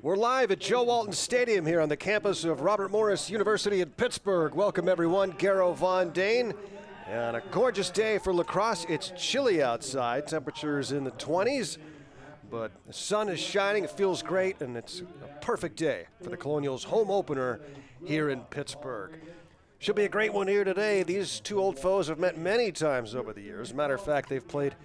We're live at Joe Walton Stadium here on the campus of Robert Morris University in Pittsburgh. Welcome everyone, Garrow Von Dane. And a gorgeous day for lacrosse. It's chilly outside, temperatures in the 20s, but the sun is shining, it feels great, and it's a perfect day for the Colonials' home opener here in Pittsburgh. Should be a great one here today. These two old foes have met many times over the years. As a matter of fact, they've played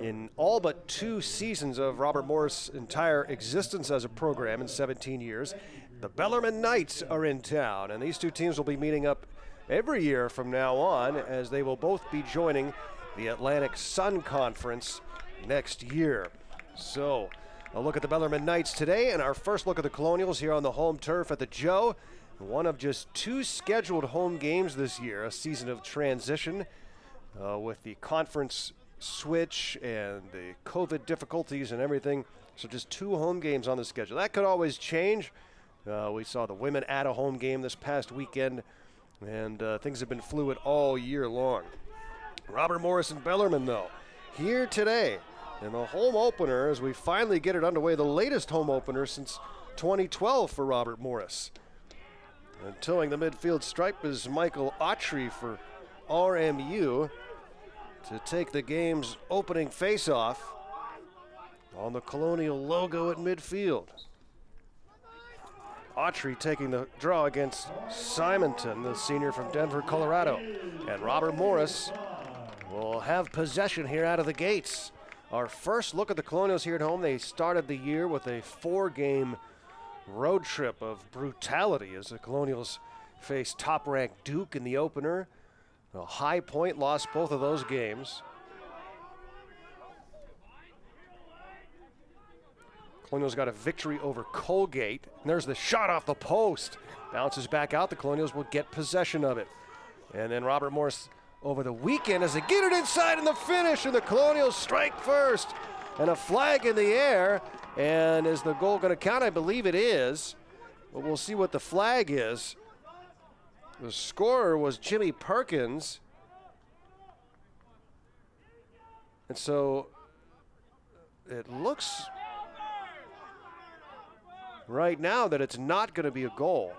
in all but 2 seasons of Robert Morris' entire existence as a program in 17 years. The Bellarmine Knights are in town, and these two teams will be meeting up every year from now on, as they will both be joining the Atlantic Sun Conference next year. So, a look at the Bellarmine Knights today, and our first look at the Colonials here on the home turf at the Joe. One of just 2 scheduled home games this year, a season of transition with the conference switch and the COVID difficulties and everything. So just 2 home games on the schedule. That could always change. We saw the women add a home game this past weekend, and things have been fluid all year long. Robert Morris and Bellarmine, though, here today in the home opener as we finally get it underway, the latest home opener since 2012 for Robert Morris. And towing the midfield stripe is Michael Autry for RMU to take the game's opening face-off on the Colonial logo at midfield. Autry taking the draw against Simonton, the senior from Denver, Colorado. And Robert Morris will have possession here out of the gates. Our first look at the Colonials here at home. They started the year with a 4-game road trip of brutality as the Colonials faced top-ranked Duke in the opener. A High Point lost both of those games. Colonials got a victory over Colgate. And there's the shot off the post. Bounces back out. The Colonials will get possession of it. And then Robert Morris over the weekend as they get it inside in the finish, and the Colonials strike first. And a flag in the air. And is the goal going to count? I believe it is. But we'll see what the flag is. The scorer was Jimmy Perkins. And so it looks right now that it's not going to be a goal.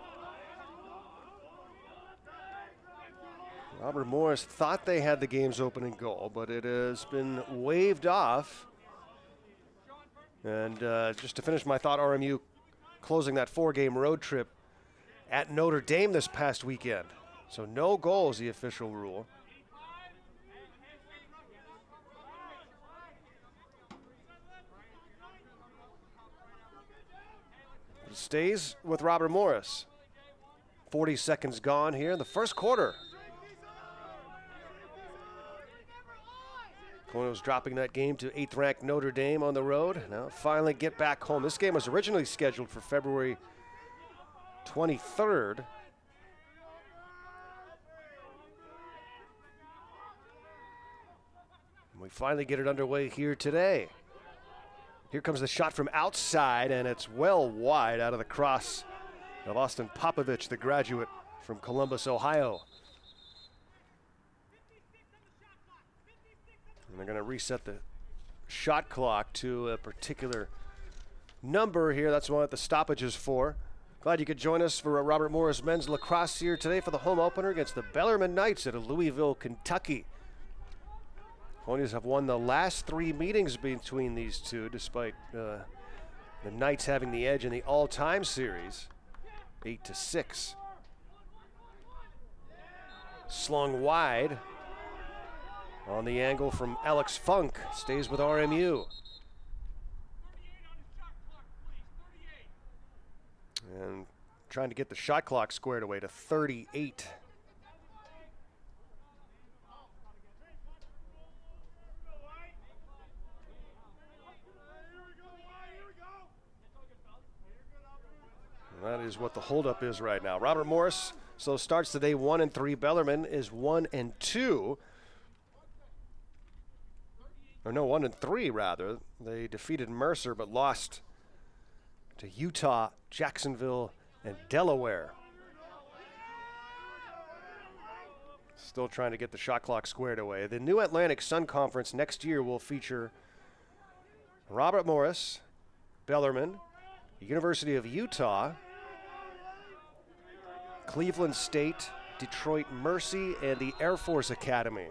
Robert Morris thought they had the game's opening goal, but it has been waved off. And just to finish my thought, RMU closing that 4-game road trip at Notre Dame this past weekend. So no goals, the official rule. It stays with Robert Morris. 40 seconds gone here in the first quarter. Colonials dropping that game to 8th-ranked Notre Dame on the road. Now finally get back home. This game was originally scheduled for February 23rd. And we finally get it underway here today. Here comes the shot from outside, and it's well wide out of the cross of Austin Popovich, the graduate from Columbus, Ohio. And they're going to reset the shot clock to a particular number here. That's what the stoppage is for. Glad you could join us for Robert Morris men's lacrosse here today for the home opener against the Bellarmine Knights at Louisville, Kentucky. Colonials have won the last 3 meetings between these two, despite the Knights having the edge in the all-time series, 8-6. Slung wide on the angle from Alex Funk, stays with RMU. And trying to get the shot clock squared away to 38. And that is what the holdup is right now. Robert Morris so starts today 1-3. Bellarmine is 1-2. Or no, 1-3 rather. They defeated Mercer but lost to Utah, Jacksonville, and Delaware. Still trying to get the shot clock squared away. The New Atlantic Sun Conference next year will feature Robert Morris, Bellarmine, University of Utah, Cleveland State, Detroit Mercy, and the Air Force Academy.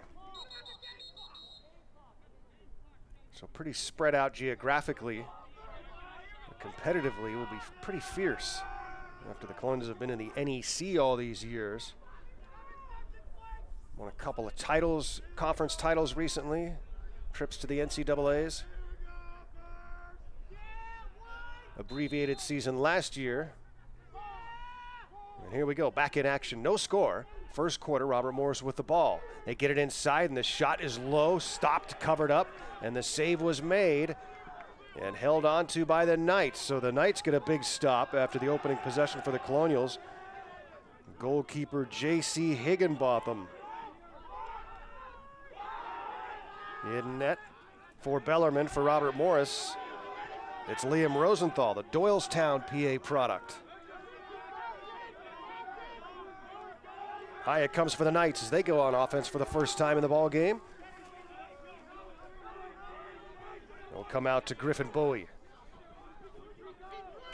So pretty spread out geographically. But competitively, it will be pretty fierce after the Colonials have been in the NEC all these years. Won a couple of titles, conference titles recently, trips to the NCAAs. Abbreviated season last year. And here we go, back in action, no score. First quarter, Robert Morris with the ball. They get it inside, and the shot is low, stopped, covered up, and the save was made and held on to by the Knights. So the Knights get a big stop after the opening possession for the Colonials. Goalkeeper J.C. Higginbotham. In net for Bellarmine, for Robert Morris. It's Liam Rosenthal, the Doylestown, PA product. Hyatt comes for the Knights as they go on offense for the first time in the ball game. They'll come out to Griffin Bowie.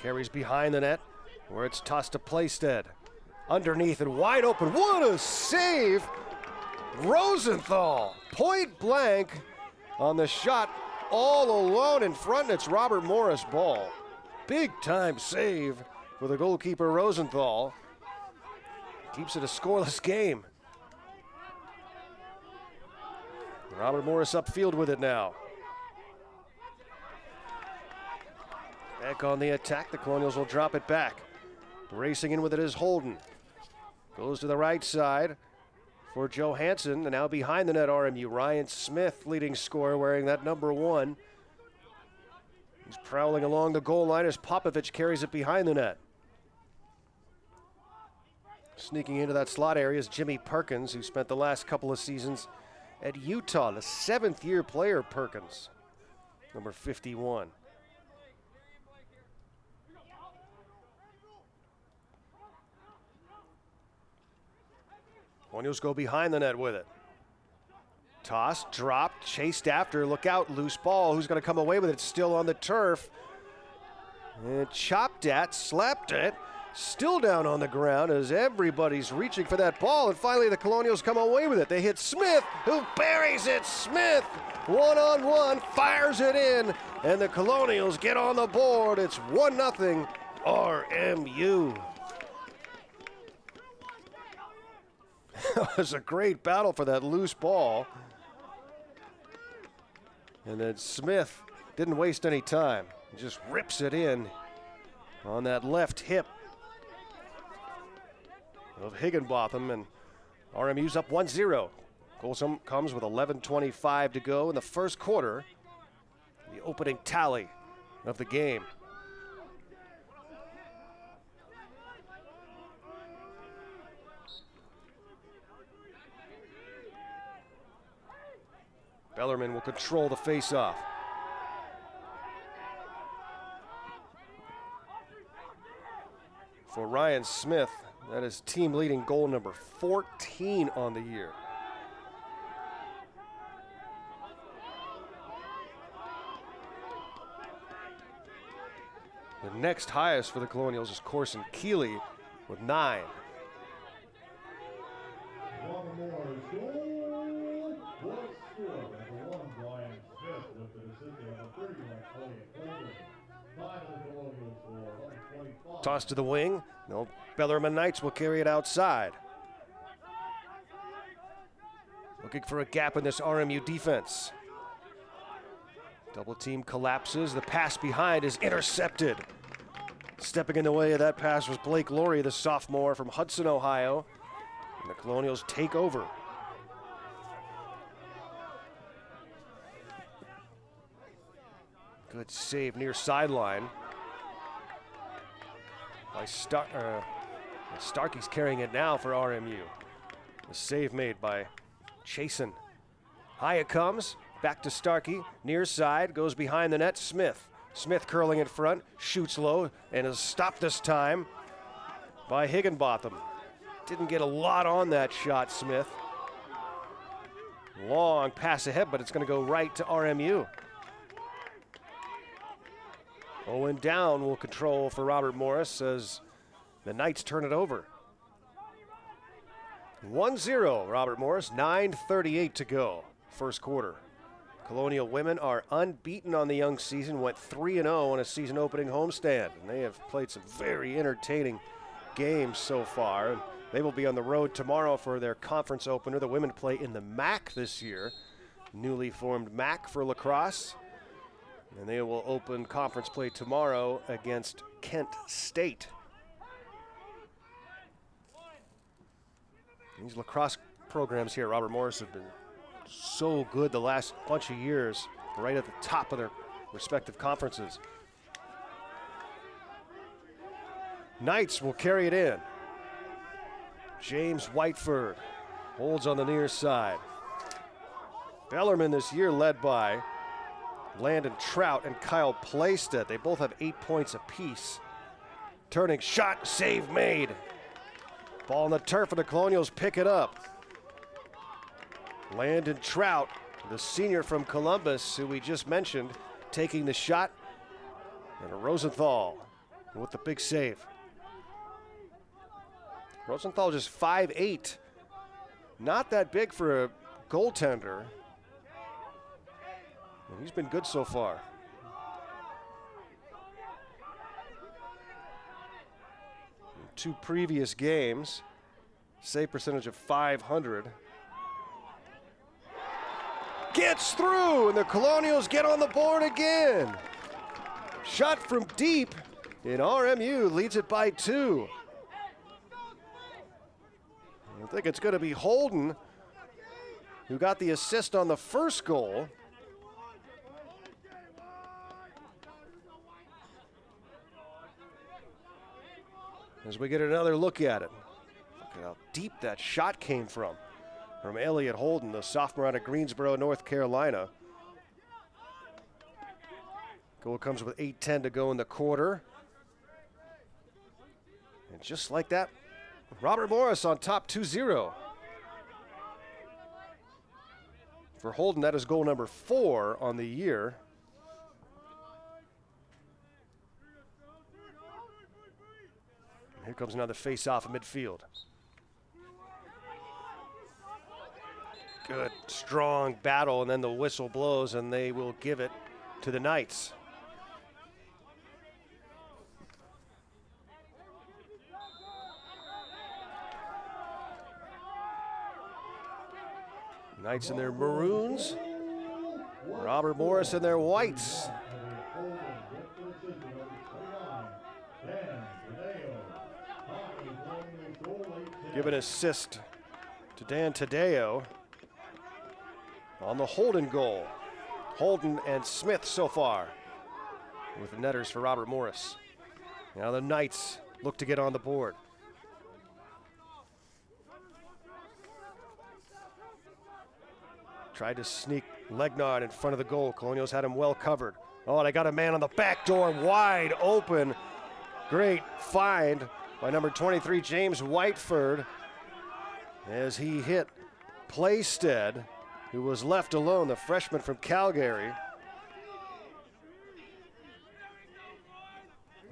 Carries behind the net where it's tossed to Playstead. Underneath and wide open. What a save! Rosenthal, point blank on the shot, all alone in front, and it's Robert Morris' ball. Big time save for the goalkeeper Rosenthal. Keeps it a scoreless game. Robert Morris upfield with it now. Back on the attack, the Colonials will drop it back. Racing in with it is Holden. Goes to the right side for Johansson, and now behind the net RMU. Ryan Smith, leading scorer, wearing that number 1. He's prowling along the goal line as Popovich carries it behind the net. Sneaking into that slot area is Jimmy Perkins, who spent the last couple of seasons at Utah, the 7th-year player Perkins, number 51. Colonials go behind the net with it. Toss, dropped, chased after, look out, loose ball. Who's going to come away with it? It's still on the turf. And chopped at, slapped it, still down on the ground as everybody's reaching for that ball. And finally the Colonials come away with it. They hit Smith, who buries it. Smith, one-on-one, fires it in, and the Colonials get on the board. It's 1-0 RMU. It was a great battle for that loose ball. And then Smith didn't waste any time. He just rips it in on that left hip of Higginbotham, and RMU's up 1-0. Goal comes with 11:25 to go in the first quarter, the opening tally of the game. Bellarmine will control the face-off. For Ryan Smith, that is team-leading goal number 14 on the year. The next highest for the Colonials is Corson Keeley with 9. Toss to the wing. No, Bellarmine Knights will carry it outside. Looking for a gap in this RMU defense. Double team collapses. The pass behind is intercepted. Stepping in the way of that pass was Blake Laurie, the sophomore from Hudson, Ohio. And the Colonials take over. Good save near sideline by Starkey's carrying it now for RMU. The save made by Chasen. Hyatt comes, back to Starkey, near side, goes behind the net, Smith. Smith curling in front, shoots low, and is stopped this time by Higginbotham. Didn't get a lot on that shot, Smith. Long pass ahead, but it's going to go right to RMU. Owen down will control for Robert Morris as the Knights turn it over. 1-0, Robert Morris, 9:38 to go, first quarter. Colonial women are unbeaten on the young season, went 3-0 in a season opening homestand, and they have played some very entertaining games so far. And they will be on the road tomorrow for their conference opener. The women play in the MAC this year, newly formed MAC for lacrosse. And they will open conference play tomorrow against Kent State. These lacrosse programs here at Robert Morris have been so good the last bunch of years, right at the top of their respective conferences. Knights will carry it in. James Whiteford holds on the near side. Bellarmine this year led by Landon Trout and Kyle Playstead. They both have 8 points apiece. Turning shot, save made. Ball on the turf and the Colonials pick it up. Landon Trout, the senior from Columbus, who we just mentioned, taking the shot. And Rosenthal with the big save. Rosenthal just 5'8". Not that big for a goaltender. And he's been good so far. In 2 previous games, save percentage of .500. Gets through, and the Colonials get on the board again. Shot from deep, and RMU leads it by 2. I think it's going to be Holden who got the assist on the first goal. As we get another look at it. Look at how deep that shot came from Elliot Holden, the sophomore out of Greensboro, North Carolina. Goal comes with 8:10 to go in the quarter. And just like that, Robert Morris on top 2-0. For Holden, that is goal number 4 on the year. Here comes another face-off in midfield. Good, strong battle, and then the whistle blows, and they will give it to the Knights. Knights in their maroons. Robert Morris in their whites. Give an assist to Dan Tadeo on the Holden goal. Holden and Smith so far with the netters for Robert Morris. Now the Knights look to get on the board. Tried to sneak Legnard in front of the goal. Colonials had him well covered. Oh, and I got a man on the back door wide open. Great find by number 23, James Whiteford, as he hit Playstead, who was left alone, the freshman from Calgary.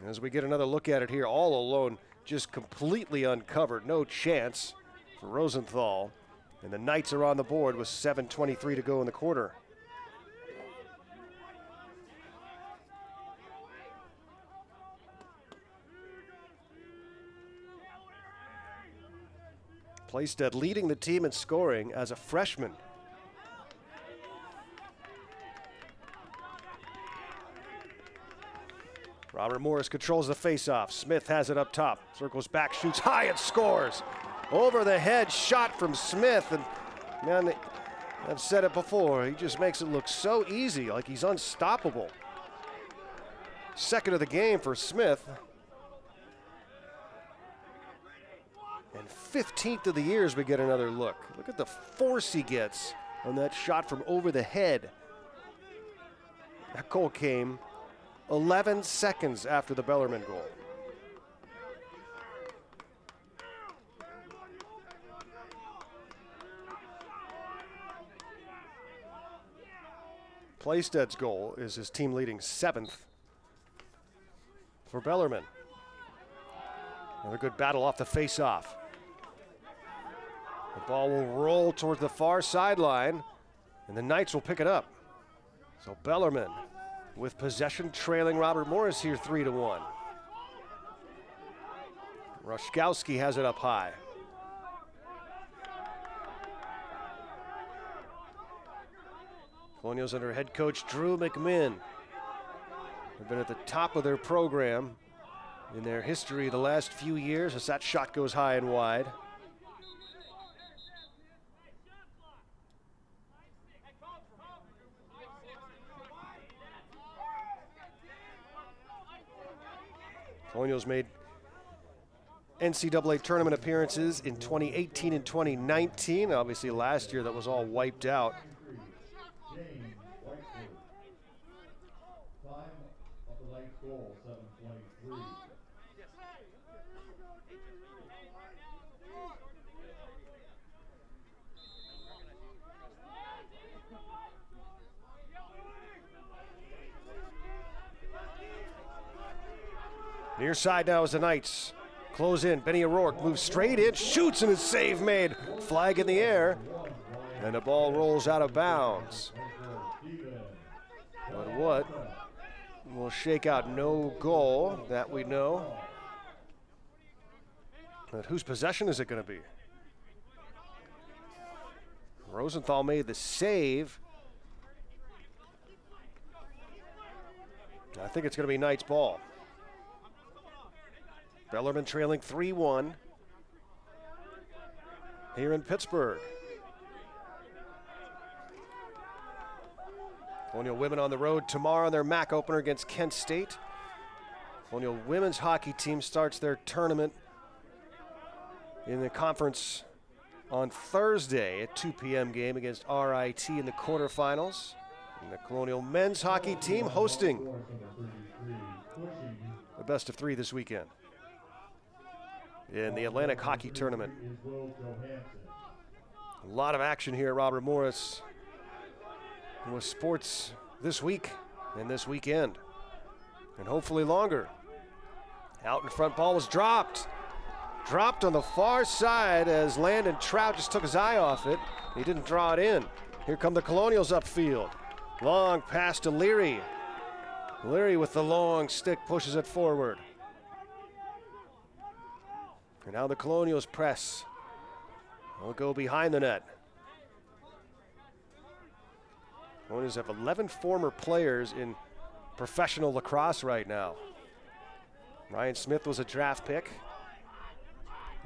As we get another look at it here, all alone, just completely uncovered, no chance for Rosenthal. And the Knights are on the board with 7:23 to go in the quarter. Playstead leading the team in scoring as a freshman. Robert Morris controls the faceoff. Smith has it up top. Circles back, shoots high, and scores. Over the head shot from Smith. And man, I've said it before, he just makes it look so easy, like he's unstoppable. Second of the game for Smith. And 15th of the year as we get another look. Look at the force he gets on that shot from over the head. That goal came 11 seconds after the Bellarmine goal. Plaisted's goal is his team leading 7th for Bellarmine. Another good battle off the face-off. The ball will roll towards the far sideline, and the Knights will pick it up. So Bellarmine with possession, trailing Robert Morris here 3-1. Roszkowski has it up high. Colonials under head coach Drew McMinn have been at the top of their program in their history the last few years as that shot goes high and wide. Colonials made NCAA tournament appearances in 2018 and 2019. Obviously last year that was all wiped out. Near side now is the Knights. Close in. Benny O'Rourke moves straight in, shoots, and his save made. Flag in the air, and the ball rolls out of bounds. But what will shake out no goal, that we know. But whose possession is it going to be? Rosenthal made the save. I think it's going to be Knights' ball. Bellarmine trailing 3-1 here in Pittsburgh. Colonial women on the road tomorrow in their MAC opener against Kent State. Colonial women's hockey team starts their tournament in the conference on Thursday at 2 p.m. game against RIT in the quarterfinals. And the Colonial men's hockey team hosting the best of 3 this weekend in the Atlantic Hockey Tournament. A lot of action here at Robert Morris with sports this week and this weekend, and hopefully longer. Out in front, ball was dropped. Dropped on the far side as Landon Trout just took his eye off it. He didn't draw it in. Here come the Colonials upfield. Long pass to Leary. Leary with the long stick pushes it forward. And now the Colonials press. They'll go behind the net. Colonials have 11 former players in professional lacrosse right now. Ryan Smith was a draft pick.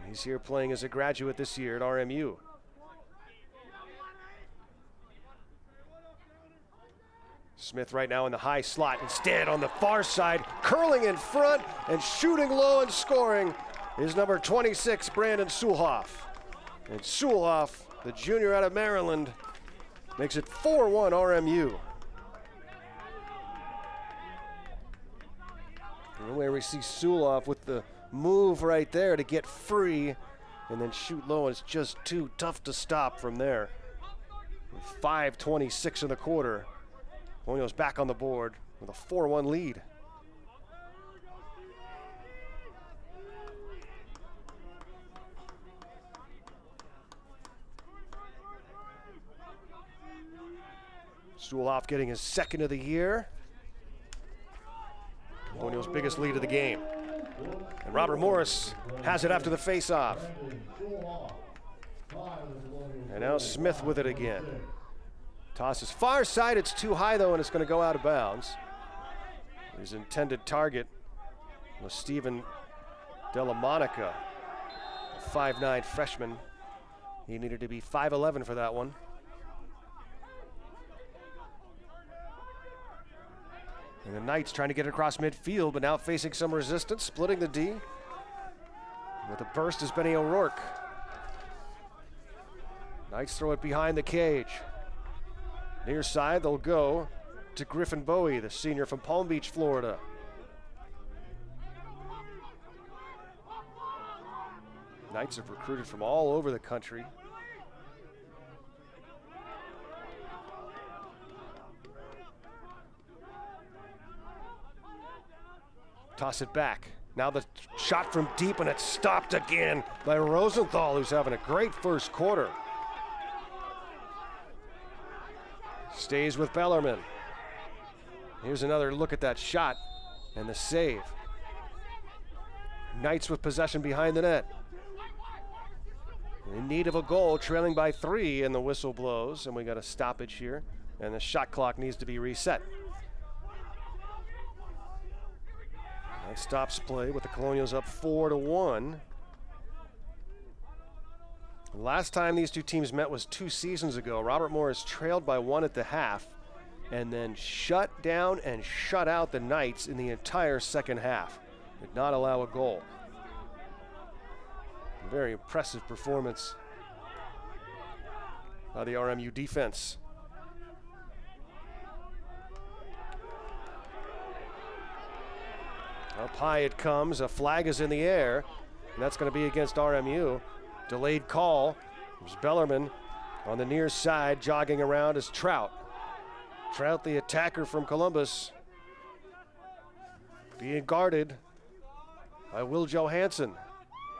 He's here playing as a graduate this year at RMU. Smith right now in the high slot. Instead on the far side, curling in front and shooting low and scoring is number 26, Brandon Suhlhoff. And Suhlhoff, the junior out of Maryland, makes it 4-1 RMU. And where we see Suhlhoff with the move right there to get free and then shoot low, and it's just too tough to stop from there. 5:26 in the quarter. Colonials back on the board with a 4-1 lead. Suhlhoff getting his second of the year. Colonial's biggest lead of the game. And Robert Morris has it after the face-off. And now Smith with it again. Tosses far side, it's too high though, and it's going to go out of bounds. His intended target was Stephen Delamonica, a 5'9" freshman. He needed to be 5'11" for that one. And the Knights trying to get it across midfield, but now facing some resistance, splitting the D. With a burst is Benny O'Rourke. Knights throw it behind the cage. Near side, they'll go to Griffin Bowie, the senior from Palm Beach, Florida. Knights have recruited from all over the country. Toss it back. Now the shot from deep, and it's stopped again by Rosenthal, who's having a great first quarter. Stays with Bellarmine. Here's another look at that shot and the save. Knights with possession behind the net. In need of a goal, trailing by 3, and the whistle blows, and we got a stoppage here, and the shot clock needs to be reset. That stops play with the Colonials up 4-1. Last time these two teams met was 2 seasons ago. Robert Morris trailed by 1 at the half and then shut down and shut out the Knights in the entire second half. Did not allow a goal. A very impressive performance by the RMU defense. Up high it comes, a flag is in the air, and that's going to be against RMU. Delayed call. There's Bellarmine on the near side, jogging around is Trout. Trout, the attacker from Columbus, being guarded by Will Johansson.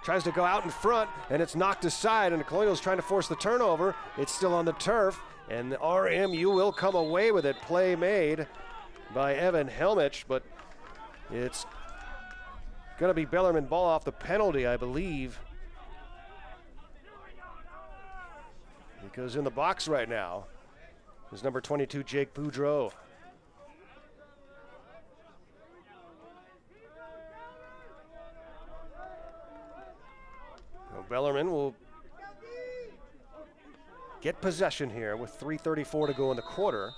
Tries to go out in front, and it's knocked aside, and the Colonials trying to force the turnover. It's still on the turf, and the RMU will come away with it. Play made by Evan Helmich, but it's going to be Bellarmine ball off the penalty, I believe. Because in the box right now is number 22, Jake Boudreau. Well, Bellarmine will get possession here with 3:34 to go in the quarter.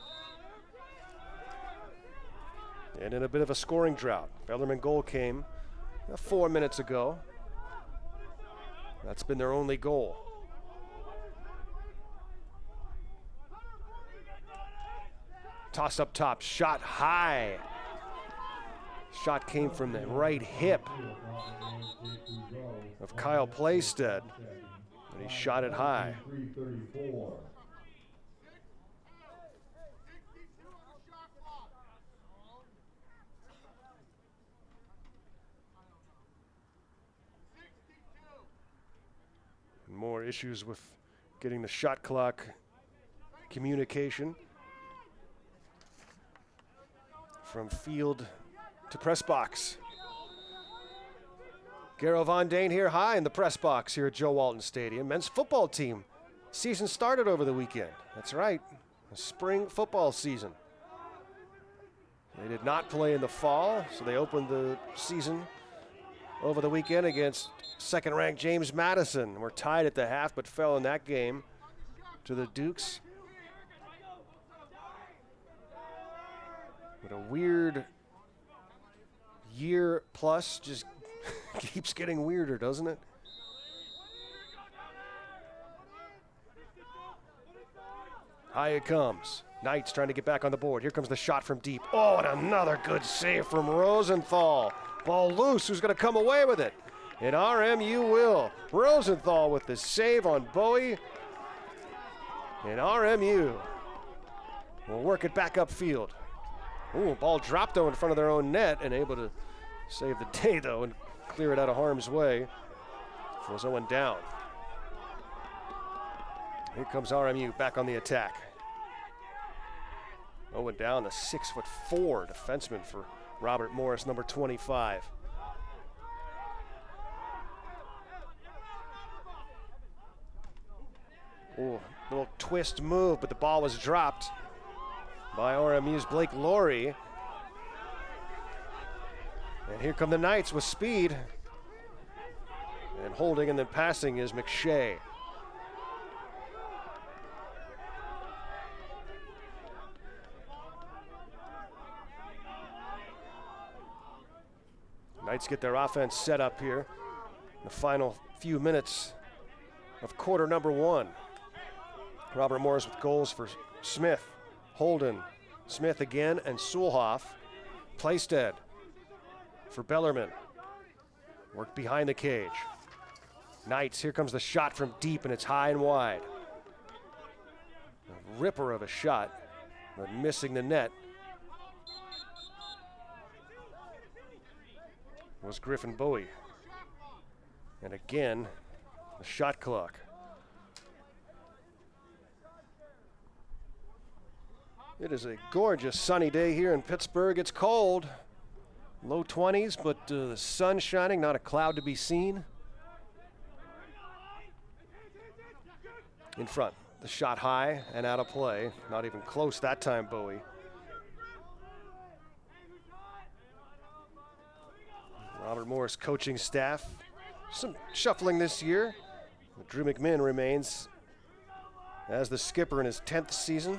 And in a bit of a scoring drought. Bellarmine goal came 4 minutes ago. That's been their only goal. Toss up top, shot high. Shot came from the right hip of Kyle Playstead, and he shot it high. And more issues with getting the shot clock communication from field to press box. Garo Von Dane here high in the press box here at Joe Walton Stadium. Men's football team season started over the weekend. That's right, a spring football season. They did not play in the fall, so they opened the season over the weekend against second-ranked James Madison. We're tied at the half, but fell in that game to the Dukes. But a weird year plus, just keeps getting weirder, doesn't it? High it comes. Knights trying to get back on the board. Here comes the shot from deep. Oh, and another good save from Rosenthal. Ball loose. Who's going to come away with it? And RMU will. Rosenthal with the save on Bowie. And RMU will work it back upfield. Ooh, ball dropped though in front of their own net and able to save the day though and clear it out of harm's way. Was 0 down. Here comes RMU back on the attack. 0 down, the 6'4" defenseman for Robert Morris, number 25. Ooh, little twist move, but the ball was dropped by RMU's Blake Laurie. And here come the Knights with speed. And holding and then passing is McShay. Knights get their offense set up here. The final few minutes of quarter number 1. Robert Morris with goals for Smith, Holden, Smith again, and Sulhoff. Playstead for Bellarmine. Work behind the cage. Knights, here comes the shot from deep, and it's high and wide. A ripper of a shot, but missing the net. was Griffin Bowie. And again, the shot clock. It is a gorgeous sunny day here in Pittsburgh. It's cold, low 20s, but the sun shining, not a cloud to be seen. In front, the shot high and out of play. Not even close that time, Bowie. Robert Morris coaching staff. Some shuffling this year. Drew McMinn remains as the skipper in his 10th season.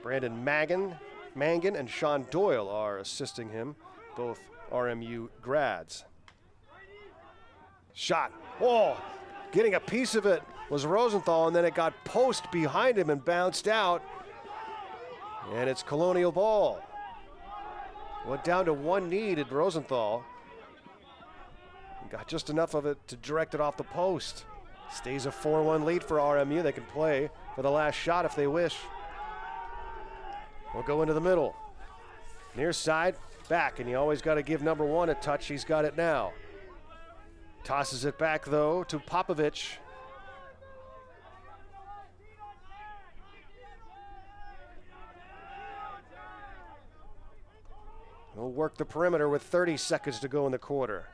Brandon Mangan and Sean Doyle are assisting him, both RMU grads. Shot. Oh, getting a piece of it was Rosenthal, and then it got post behind him and bounced out. And it's Colonial ball. Went down to one knee to Rosenthal. Got just enough of it to direct it off the post. Stays a 4-1 lead for RMU. They can play for the last shot if they wish. We'll go into the middle. Near side, back, and you always got to give number one a touch. He's got it now. Tosses it back, though, to Popovich. He'll work the perimeter with 30 seconds to go in the quarter.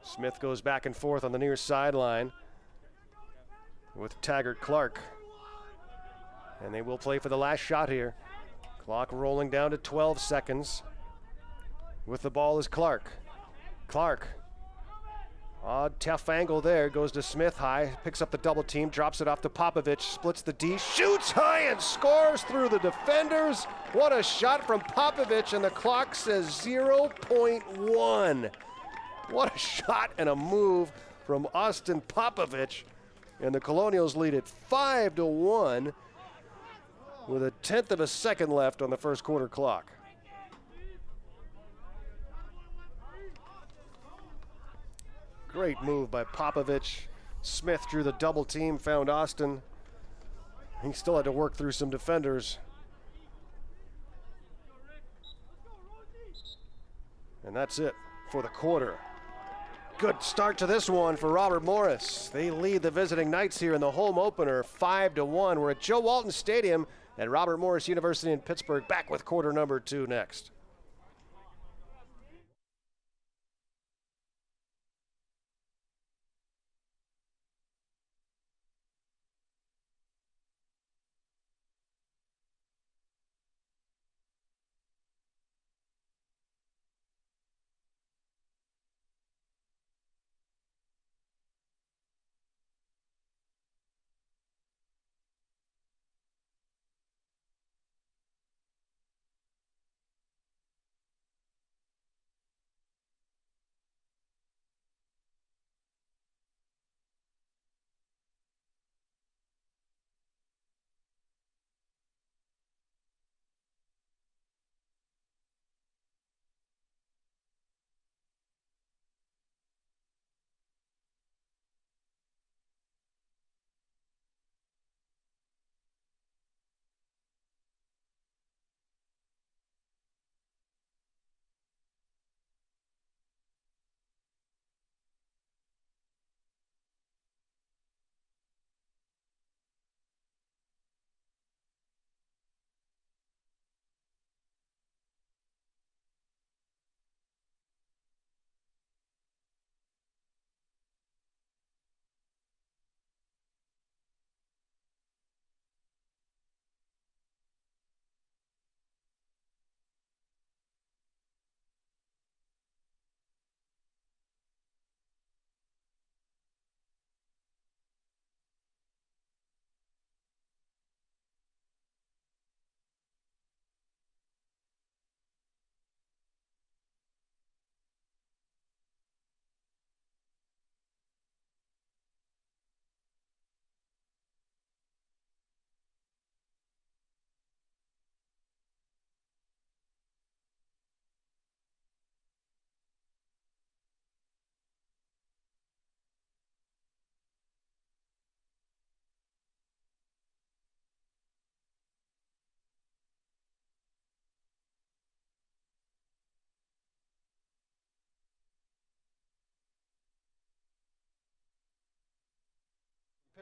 Smith goes back and forth on the near sideline with Taggart Clark. And they will play for the last shot here. Clock rolling down to 12 seconds. With the ball is Clark. Clark. Odd, tough angle there. Goes to Smith high. Picks up the double team. Drops it off to Popovich. Splits the D. Shoots high and scores through the defenders. What a shot from Popovich. And the clock says 0.1. What a shot and a move from Austin Popovich. And the Colonials lead it 5-1 with a 1/10 of a second left on the first quarter clock. Great move by Popovich. Smith drew the double team, found Austin. He still had to work through some defenders. And that's it for the quarter. Good start to this one for Robert Morris. They lead the visiting Knights here in the home opener 5-1. We're at Joe Walton Stadium at Robert Morris University in Pittsburgh. Back with quarter number 2 next.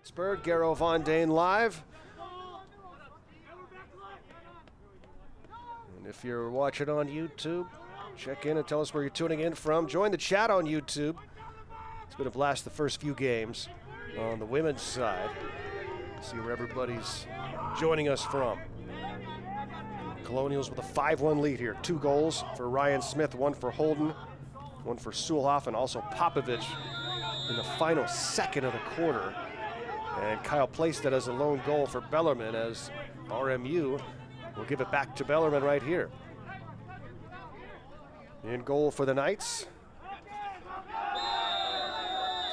Pittsburgh, Garo Von Dane live. And if you're watching on YouTube, check in and tell us where you're tuning in from. Join the chat on YouTube. It's been a blast the first few games on the women's side. See where everybody's joining us from. Colonials with a 5-1 lead here. 2 goals for Ryan Smith, 1 for Holden, 1 for Sulhoff, and also Popovich in the final second of the quarter. And Kyle placed that as a lone goal for Bellarmine, as RMU will give it back to Bellarmine right here. In goal for the Knights,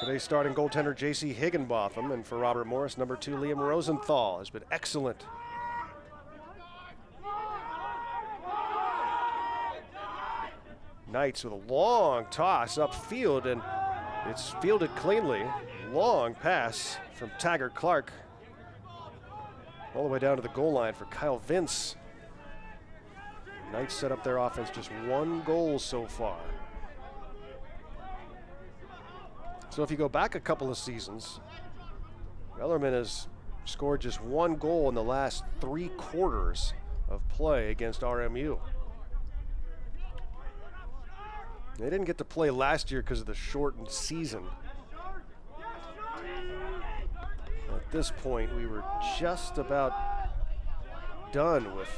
today's starting goaltender J.C. Higginbotham, and for Robert Morris, number 2 Liam Rosenthal has been excellent. Knights with a long toss upfield, and it's fielded cleanly. Long pass from Taggart Clark all the way down to the goal line for Kyle Vince. Knights set up their offense, just 1 goal so far. So if you go back a couple of seasons, Bellarmine has scored just 1 goal in the last 3 quarters of play against RMU. They didn't get to play last year because of the shortened season. At this point, we were just about done with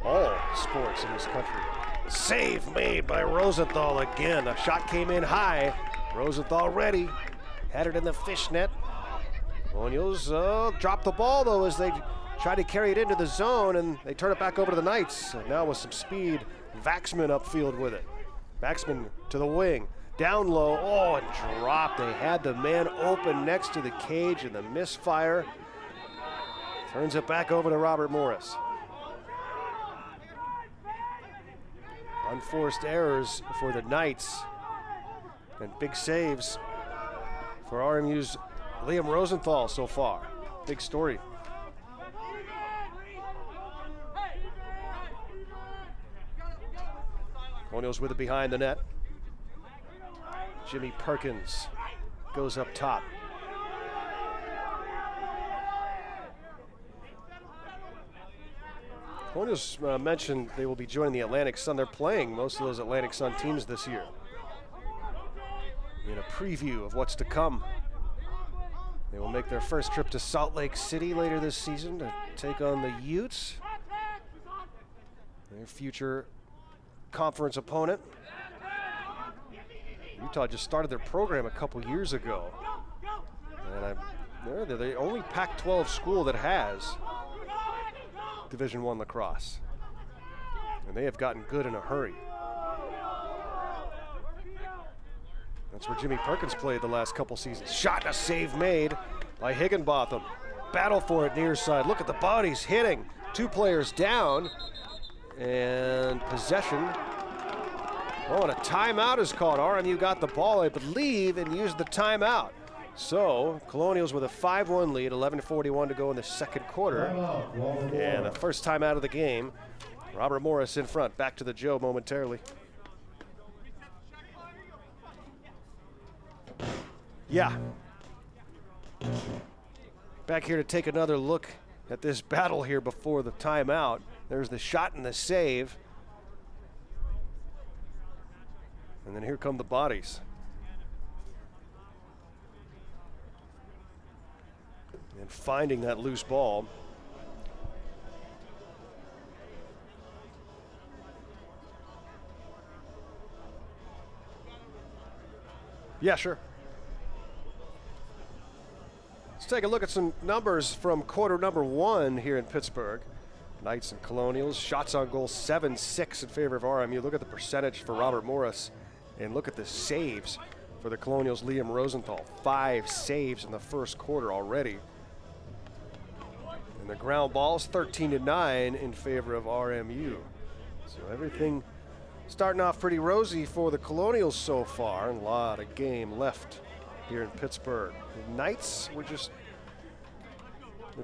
all sports in this country. Save made by Rosenthal again. A shot came in high. Rosenthal ready. Had it in the fishnet. Colonials dropped the ball, though, as they try to carry it into the zone, and they turn it back over to the Knights. And now with some speed, Vaxman upfield with it. Vaxman to the wing. Down low. Oh, and dropped. They had the man open next to the cage, and the misfire turns it back over to Robert Morris. Unforced errors for the Knights, and big saves for RMU's Liam Rosenthal so far. Big story. Colonials with it behind the net. Jimmy Perkins goes up top. Colonials mentioned they will be joining the Atlantic Sun. They're playing most of those Atlantic Sun teams this year. In a preview of what's to come, they will make their first trip to Salt Lake City later this season to take on the Utes, their future conference opponent. Utah just started their program a couple years ago, and they're the only Pac-12 school that has Division I lacrosse, and they have gotten good in a hurry. That's where Jimmy Perkins played the last couple seasons. Shot and a save made by Higginbotham. Battle for it near side. Look at the bodies hitting. 2 players down, and possession. Oh, and a timeout is called. RMU got the ball, I believe, and used the timeout. So, Colonials with a 5-1 lead, 11:41 to go in the second quarter. And the first time out of the game, Robert Morris in front. Back to the Joe momentarily. Yeah. Back here to take another look at this battle here before the timeout. There's the shot and the save. And then here come the bodies. And finding that loose ball. Yeah, sure. Let's take a look at some numbers from quarter number 1 here in Pittsburgh. Knights and Colonials, shots on goal 7-6 in favor of RMU. Look at the percentage for Robert Morris, and look at the saves for the Colonials' Liam Rosenthal. 5 saves in the first quarter already. And the ground balls 13-9 in favor of RMU. So everything starting off pretty rosy for the Colonials so far, and a lot of game left here in Pittsburgh. The Knights were just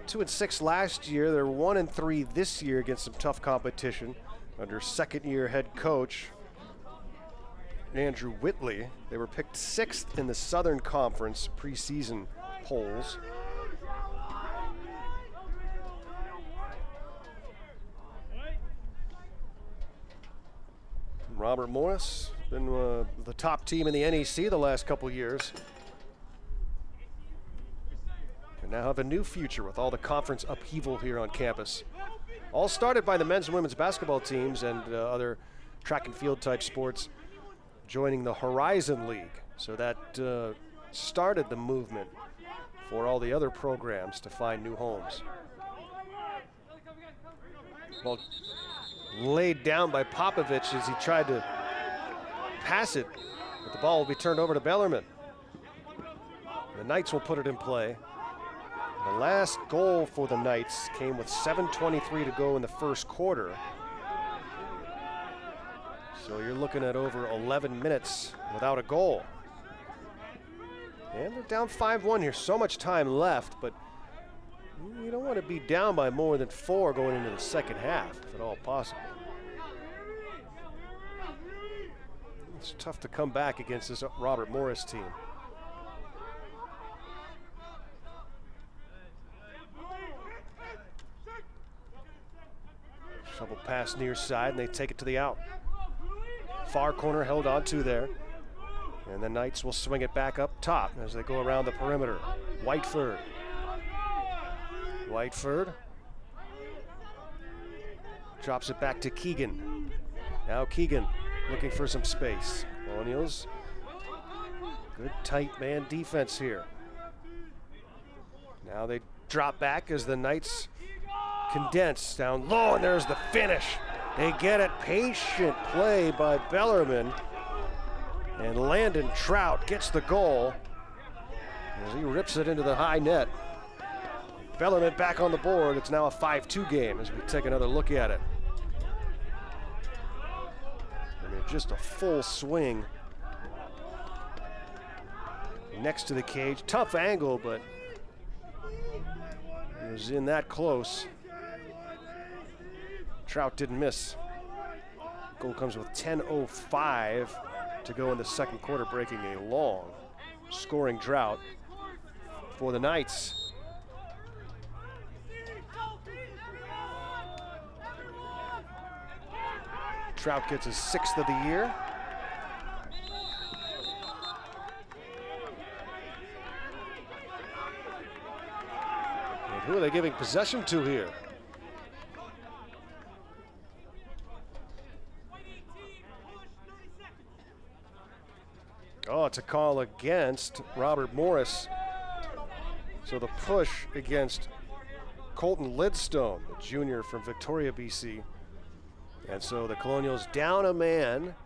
2-6 last year. They're 1-3 this year against some tough competition under second-year head coach Andrew Whitley. They were picked 6th in the Southern Conference preseason polls. Robert Morris been the top team in the NEC the last couple years. And now have a new future with all the conference upheaval here on campus. All started by the men's and women's basketball teams and other track and field type sports joining the Horizon League. So that started the movement for all the other programs to find new homes. Well, laid down by Popovich as he tried to pass it, but the ball will be turned over to Bellarmine. The Knights will put it in play. The last goal for the Knights came with 7:23 to go in the first quarter. So you're looking at over 11 minutes without a goal. And they're down 5-1 here. So much time left, but you don't want to be down by more than 4 going into the second half, if at all possible. It's tough to come back against this Robert Morris team. Shovel pass near side, and they take it to the out. Far corner held on to there. And the Knights will swing it back up top as they go around the perimeter. Whiteford. Whiteford drops it back to Keegan. Now Keegan looking for some space. Colonials, good tight man defense here. Now they drop back as the Knights condense down low, and there's the finish. They get it. Patient play by Bellarmine. And Landon Trout gets the goal as he rips it into the high net. Bellarmine back on the board. It's now a 5-2 game as we take another look at it. I mean, just a full swing next to the cage. Tough angle, but it was in that close. Trout didn't miss. Goal comes with 10:05 to go in the second quarter, breaking a long scoring drought for the Knights. Trout gets his 6th of the year. And who are they giving possession to here? Oh, it's a call against Robert Morris. So the push against Colton Lidstone, the junior from Victoria, BC. And so the Colonials down a man.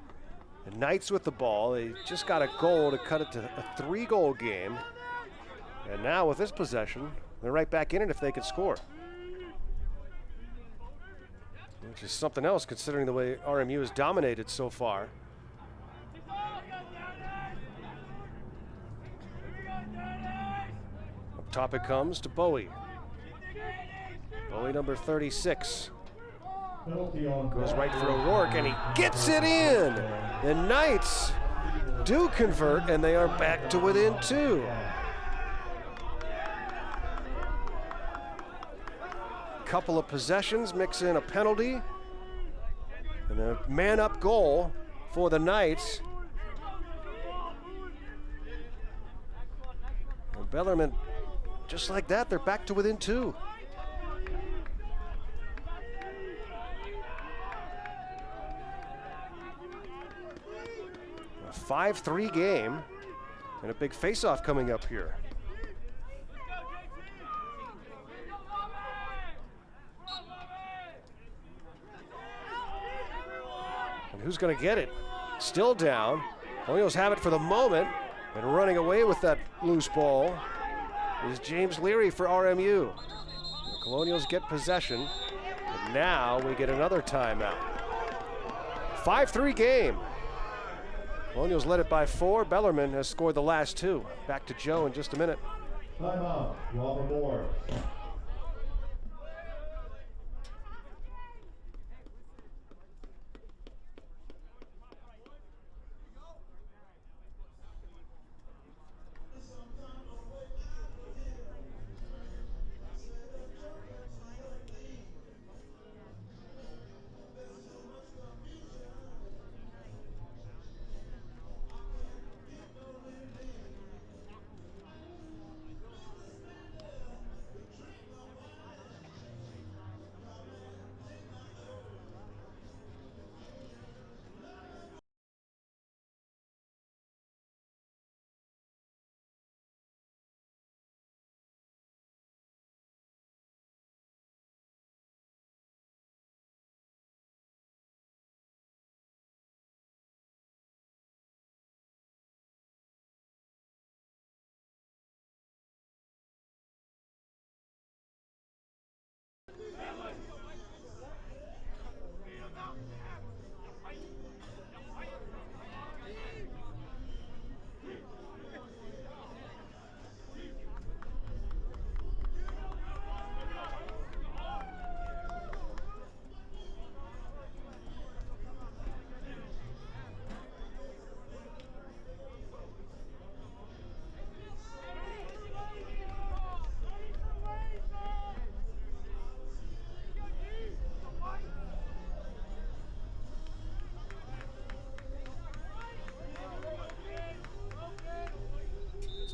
The Knights with the ball. They just got a goal to cut it to a 3-goal game. And now with this possession, they're right back in it if they can score. Which is something else considering the way RMU has dominated so far. Top it comes to Bowie. Bowie, number 36. Goes right for O'Rourke, and he gets it in. The Knights do convert, and they are back to within 2. Couple of possessions, mix in a penalty, and a man-up goal for the Knights. And Bellarmine, just like that, they're back to within 2. A 5-3 game and a big face-off coming up here. And who's going to get it? Still down. Colonials have it for the moment, and running away with that loose ball is James Leary for RMU. The Colonials get possession, and now we get another timeout. 5-3 game. Colonials led it by 4. Bellarmine has scored the last 2. Back to Joe in just a minute. Timeout, Robert Morris.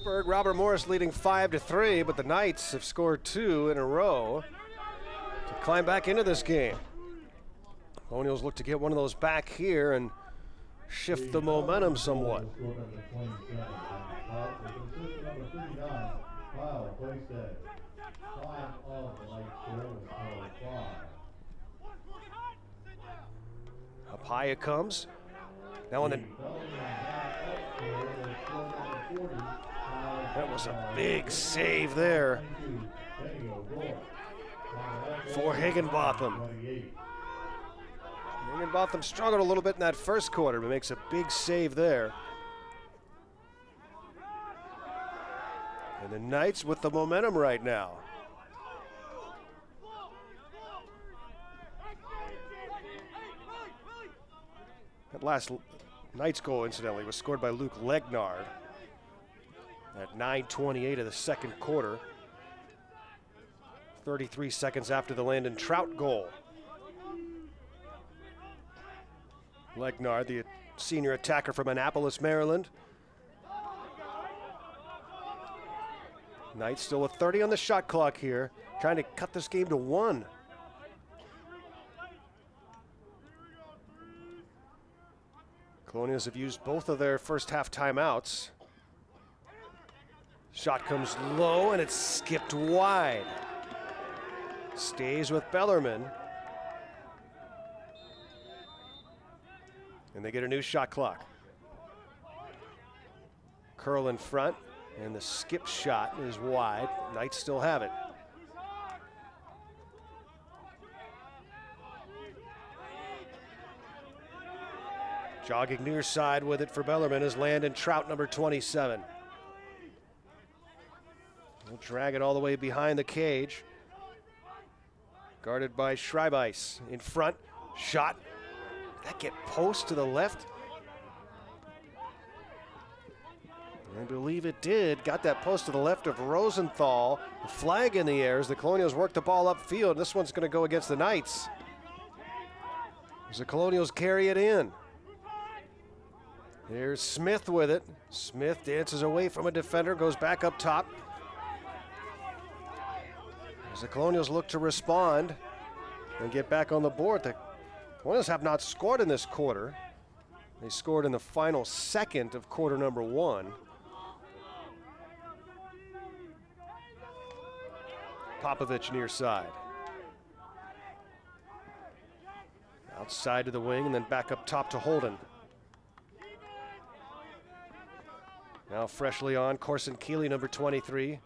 Pittsburgh, Robert Morris leading 5-3, but the Knights have scored 2 in a row to climb back into this game. Colonials look to get one of those back here and shift the momentum somewhat. Up high it comes. Now on the... That was a big save there for Higginbotham. Higginbotham struggled a little bit in that first quarter, but makes a big save there. And the Knights with the momentum right now. That last Knights goal, incidentally, was scored by Luke Legnard at 9:28 of the second quarter. 33 seconds after the Landon Trout goal. Legnard, the senior attacker from Annapolis, Maryland. Knights still with 30 on the shot clock here, trying to cut this game to 1. Colonials have used both of their first half timeouts. Shot comes low and it's skipped wide. Stays with Bellarmine. And they get a new shot clock. Curl in front, and the skip shot is wide. Knights still have it. Jogging near side with it for Bellarmine is Landon Trout, number 27. He'll drag it all the way behind the cage. Guarded by Schreibeis. In front, shot. Did that get post to the left? I believe it did. Got that post to the left of Rosenthal. A flag in the air as the Colonials work the ball upfield. This one's going to go against the Knights, as the Colonials carry it in. Here's Smith with it. Smith dances away from a defender, goes back up top. As the Colonials look to respond and get back on the board, the Colonials have not scored in this quarter. They scored in the final second of quarter number 1. Popovich near side. Outside to the wing and then back up top to Holden. Now freshly on, Corson Keeley, number 23.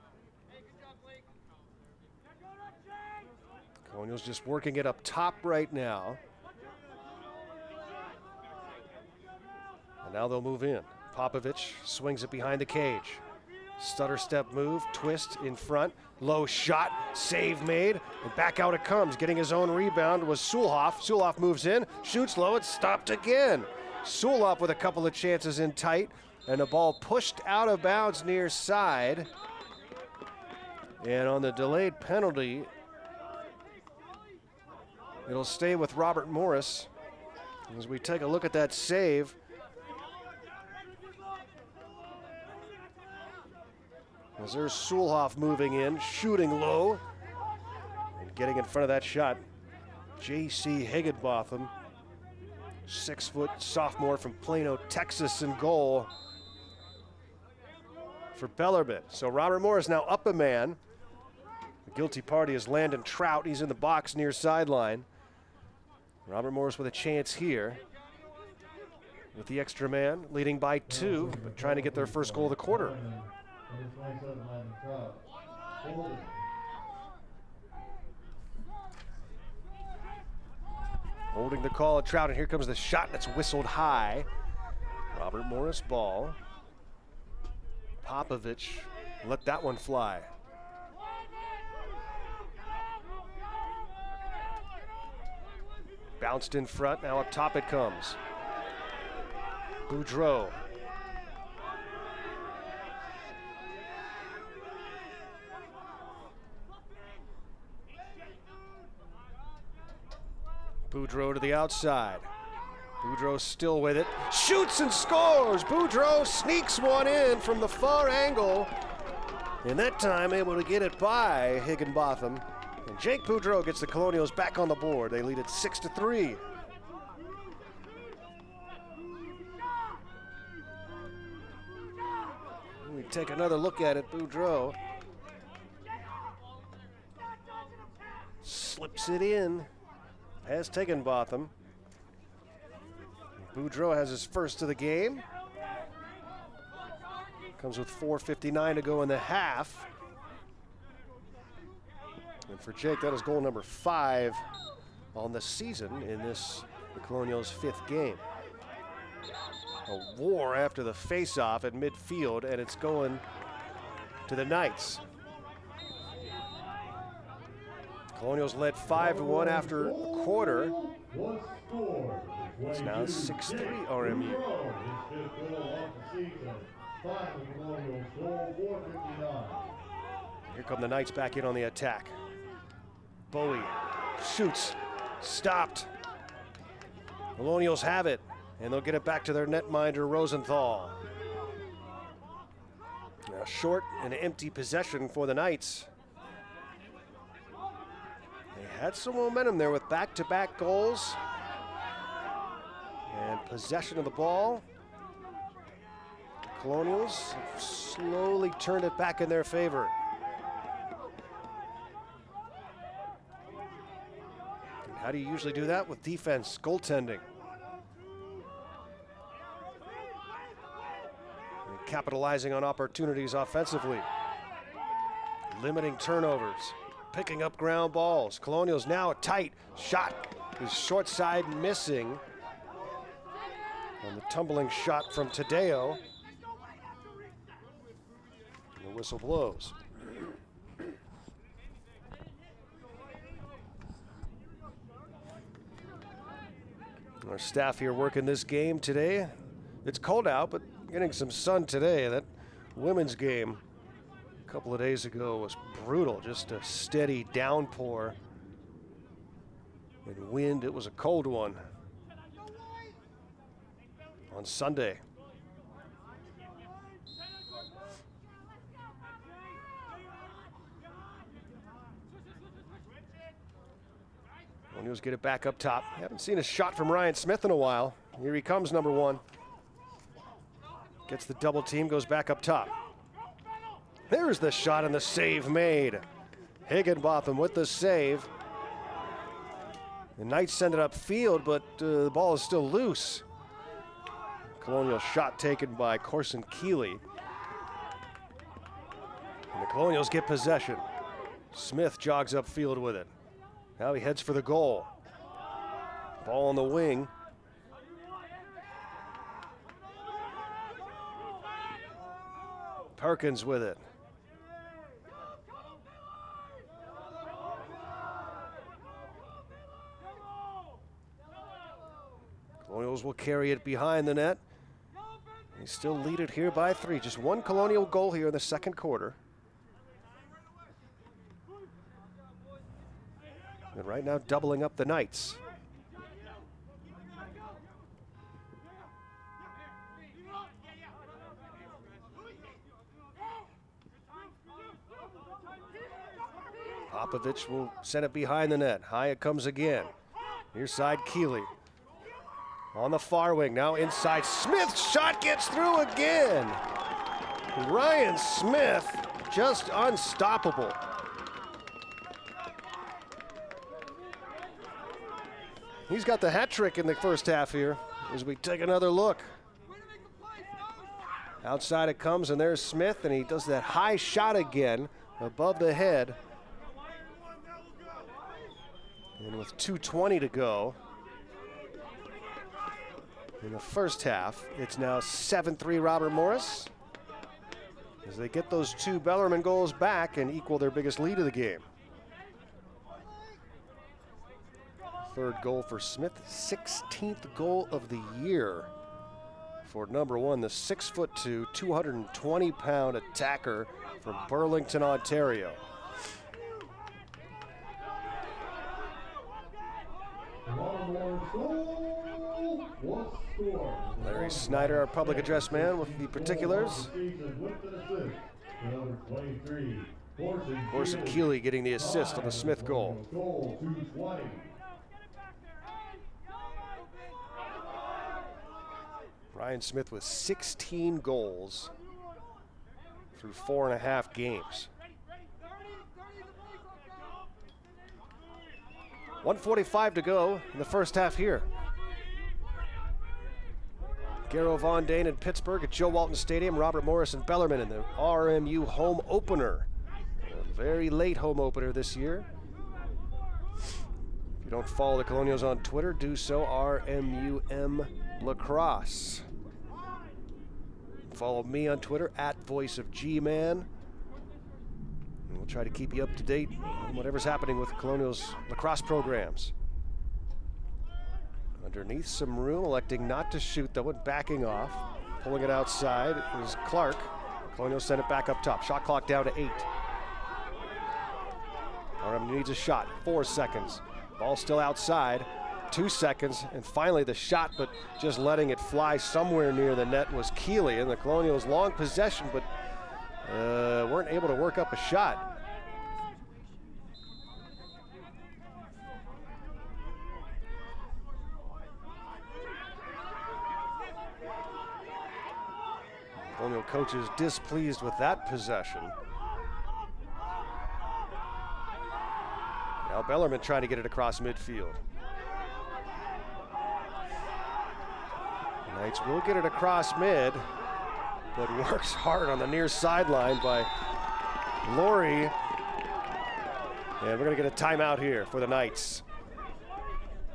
Colonials just working it up top right now. And now they'll move in. Popovich swings it behind the cage. Stutter step move, twist in front, low shot, save made, and back out it comes. Getting his own rebound was Sulhoff. Sulhoff moves in, shoots low, it's stopped again. Sulhoff with a couple of chances in tight, and the ball pushed out of bounds near side. And on the delayed penalty, it'll stay with Robert Morris. As we take a look at that save, as there's Sulhoff moving in, shooting low, and getting in front of that shot, J.C. Higginbotham, 6-foot sophomore from Plano, Texas, in goal for Bellarmine. So Robert Morris now up a man. The guilty party is Landon Trout. He's in the box near sideline. Robert Morris with a chance here with the extra man, leading by 2, but trying to get their first goal of the quarter. Holding the call at Trout, and here comes the shot that's whistled high. Robert Morris ball. Popovich let that one fly. Bounced in front, now up top it comes. Boudreau. Boudreau to the outside. Boudreau still with it. Shoots and scores! Boudreau sneaks one in from the far angle. And that time able to get it by Higginbotham. And Jake Boudreau gets the Colonials back on the board. They lead it 6-3. We take another look at it. Boudreau slips it in past Higginbotham. Boudreau has his first of the game. Comes with 4:59 to go in the half. And for Jake, that is goal number 5 on the season in this the Colonials' 5th game. A war after the face-off at midfield, and it's going to the Knights. Colonials led 5-1 after a quarter. It's now 6-3 RMU. Here come the Knights back in on the attack. Bowie shoots, stopped. Colonials have it, and they'll get it back to their netminder Rosenthal. Now short and empty possession for the Knights. They had some momentum there with back-to-back goals and possession of the ball. Colonials have slowly turned it back in their favor. And how do you usually do that? With defense, goaltending. And capitalizing on opportunities offensively. Limiting turnovers. Picking up ground balls. Colonials now a tight shot. His short side missing. On the tumbling shot from Tadeo. The whistle blows. Our staff here working this game today. It's cold out, but getting some sun today. That women's game a couple of days ago was brutal. Just a steady downpour and wind. It was a cold one on Sunday. Colonials get it back up top. Haven't seen a shot from Ryan Smith in a while. Here he comes, number 1. Gets the double team, goes back up top. There's the shot and the save made. Higginbotham with the save. The Knights send it upfield, but the ball is still loose. Colonial shot taken by Corson Keeley. And the Colonials get possession. Smith jogs upfield with it. Now he heads for the goal. Ball on the wing. Perkins with it. Colonials will carry it behind the net. They still lead it here by 3. Just one Colonial goal here in the second quarter. And right now doubling up the Knights. Popovich will send it behind the net. High it comes again. Near side Keeley. On the far wing, now inside. Smith's shot gets through again. Ryan Smith, just unstoppable. He's got the hat trick in the first half here as we take another look. Outside it comes, and there's Smith, and he does that high shot again above the head. And with 2:20 to go in the first half, it's now 7-3 Robert Morris as they get those 2 Bellarmine goals back and equal their biggest lead of the game. Third goal for Smith, 16th goal of the year for number 1, the 6'2", 220-pound attacker from Burlington, Ontario. What score? Larry Snyder, our public address man, with the particulars. Number 23, Corson Keeley getting the assist on the Smith goal. Goal 220. Ryan Smith with 16 goals through 4.5 games. 1:45 to go in the first half here. Garo Von Dane in Pittsburgh at Joe Walton Stadium. Robert Morris and Bellarmine in the RMU home opener. A very late home opener this year. If you don't follow the Colonials on Twitter, do so, RMUM Lacrosse. Follow me on Twitter at Voice of G-Man. And we'll try to keep you up to date on whatever's happening with Colonials lacrosse programs. Underneath some room, electing not to shoot though, and backing off. Pulling it outside is Clark. Colonials send it back up top. Shot clock down to 8. RM needs a shot, 4 seconds. Ball still outside, 2 seconds, and finally the shot, but just letting it fly somewhere near the net was Keeley, and the Colonials long possession, but weren't able to work up a shot. Colonial coaches displeased with that possession. Now Bellarmine trying to get it across midfield. Knights will get it across mid, but works hard on the near sideline by Laurie. And we're going to get a timeout here for the Knights.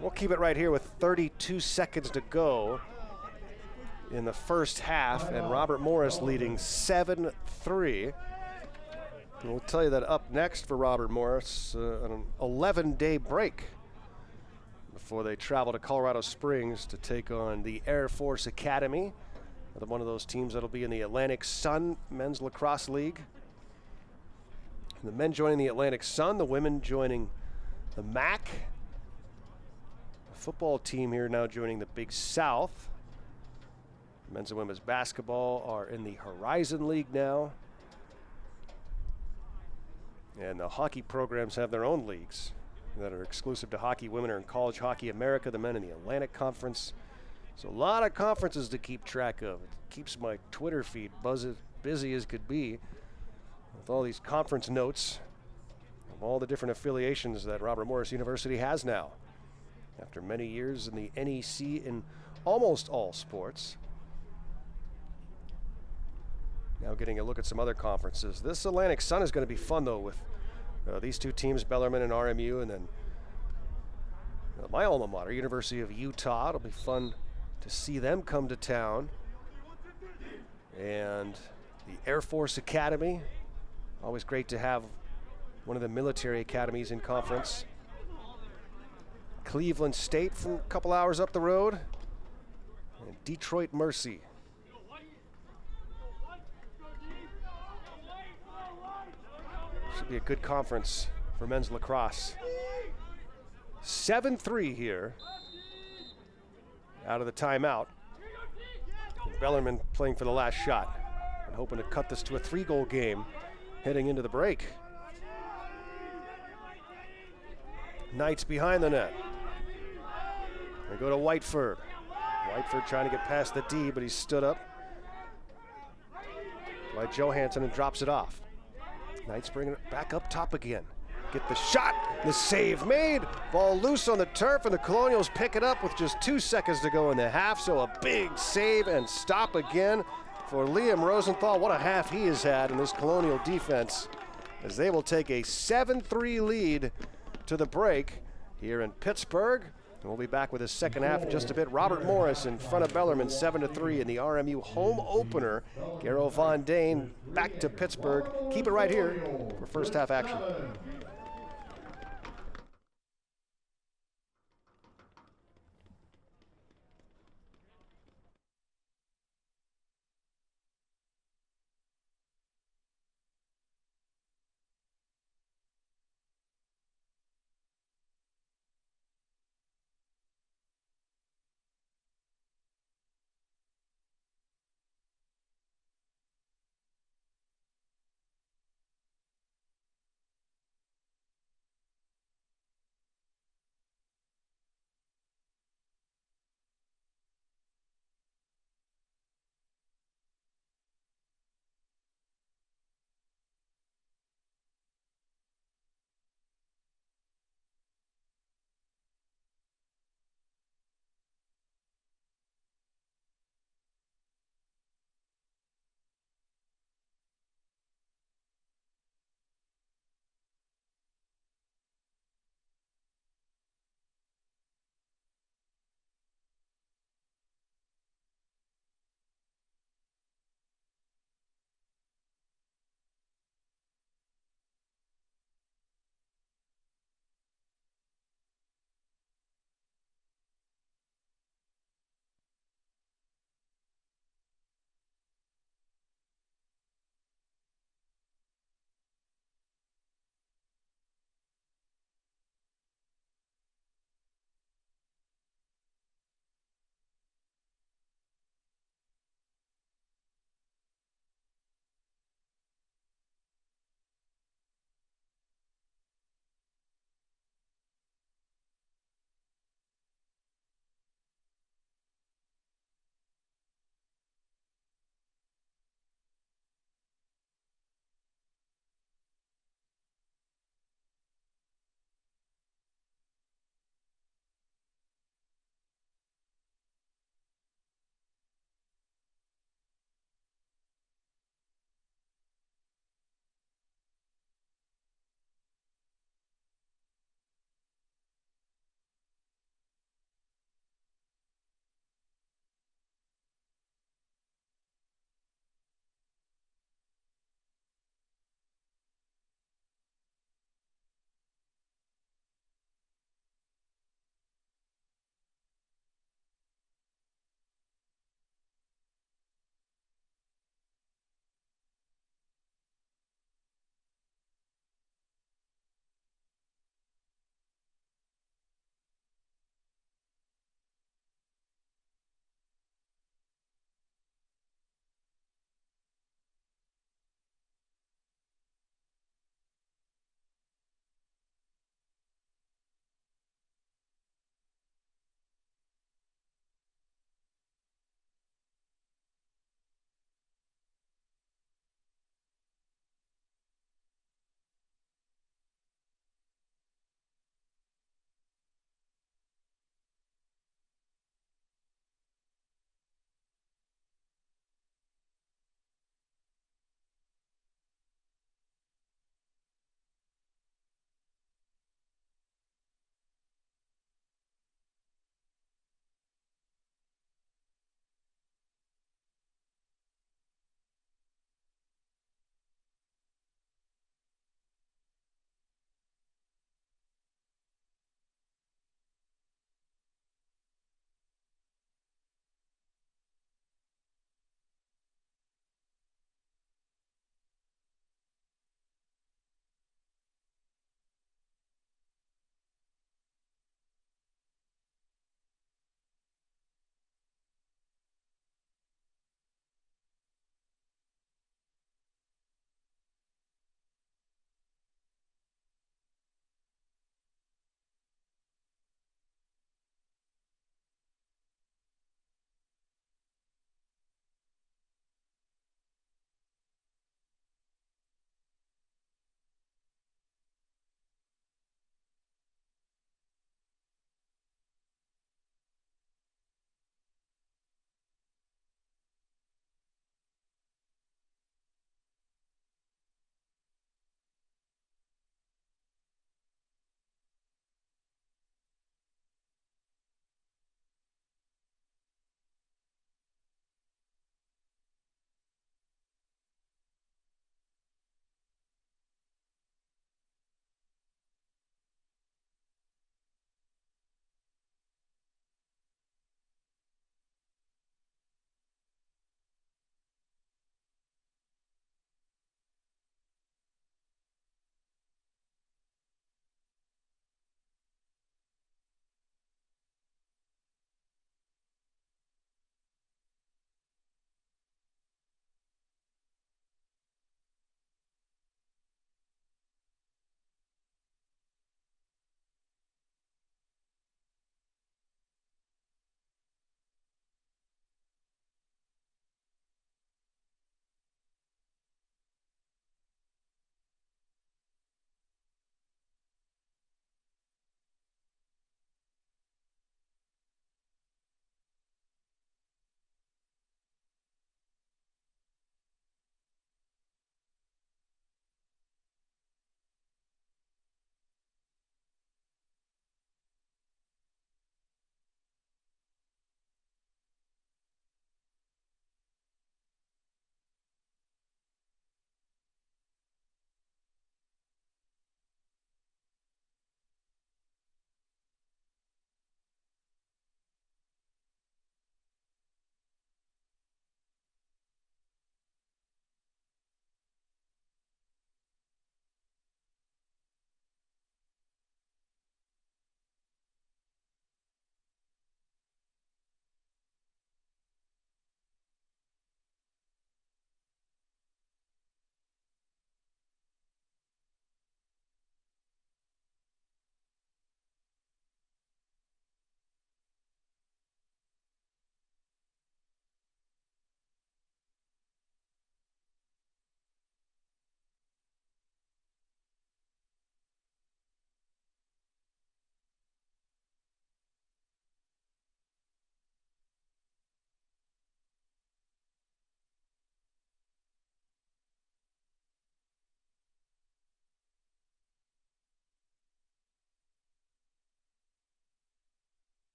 We'll keep it right here with 32 seconds to go in the first half, and Robert Morris leading 7-3. And we'll tell you that up next for Robert Morris, an 11-day break before they travel to Colorado Springs to take on the Air Force Academy, one of those teams that'll be in the Atlantic Sun Men's Lacrosse League. The men joining the Atlantic Sun, the women joining the MAC. The football team here now joining the Big South. Men's and women's basketball are in the Horizon League now. And the hockey programs have their own leagues that are exclusive to hockey. Women are in College Hockey America, the men in the Atlantic Conference. So a lot of conferences to keep track of. It keeps my Twitter feed busy as could be with all these conference notes of all the different affiliations that Robert Morris University has now. After many years in the NEC in almost all sports. Now getting a look at some other conferences. This Atlantic Sun is going to be fun, though, with these two teams, Bellarmine and RMU, and then my alma mater, University of Utah. It'll be fun to see them come to town. And the Air Force Academy. Always great to have one of the military academies in conference. Cleveland State from a couple hours up the road. And Detroit Mercy. Should be a good conference for men's lacrosse. 7-3 here out of the timeout. Bellarmine playing for the last shot and hoping to cut this to a 3-goal game heading into the break. Knights behind the net. They go to Whiteford. Whiteford trying to get past the D, but he's stood up by Johansson and drops it off. Knights bringing it back up top again. Get the shot, the save made. Ball loose on the turf, and the Colonials pick it up with just 2 seconds to go in the half. So a big save and stop again for Liam Rosenthal. What a half he has had in this Colonial defense, as they will take a 7-3 lead to the break here in Pittsburgh. And we'll be back with his second half in just a bit. Robert Morris in front of Bellarmine, 7-3 in the RMU home opener. Garo Von Dane back to Pittsburgh. Keep it right here for first half action.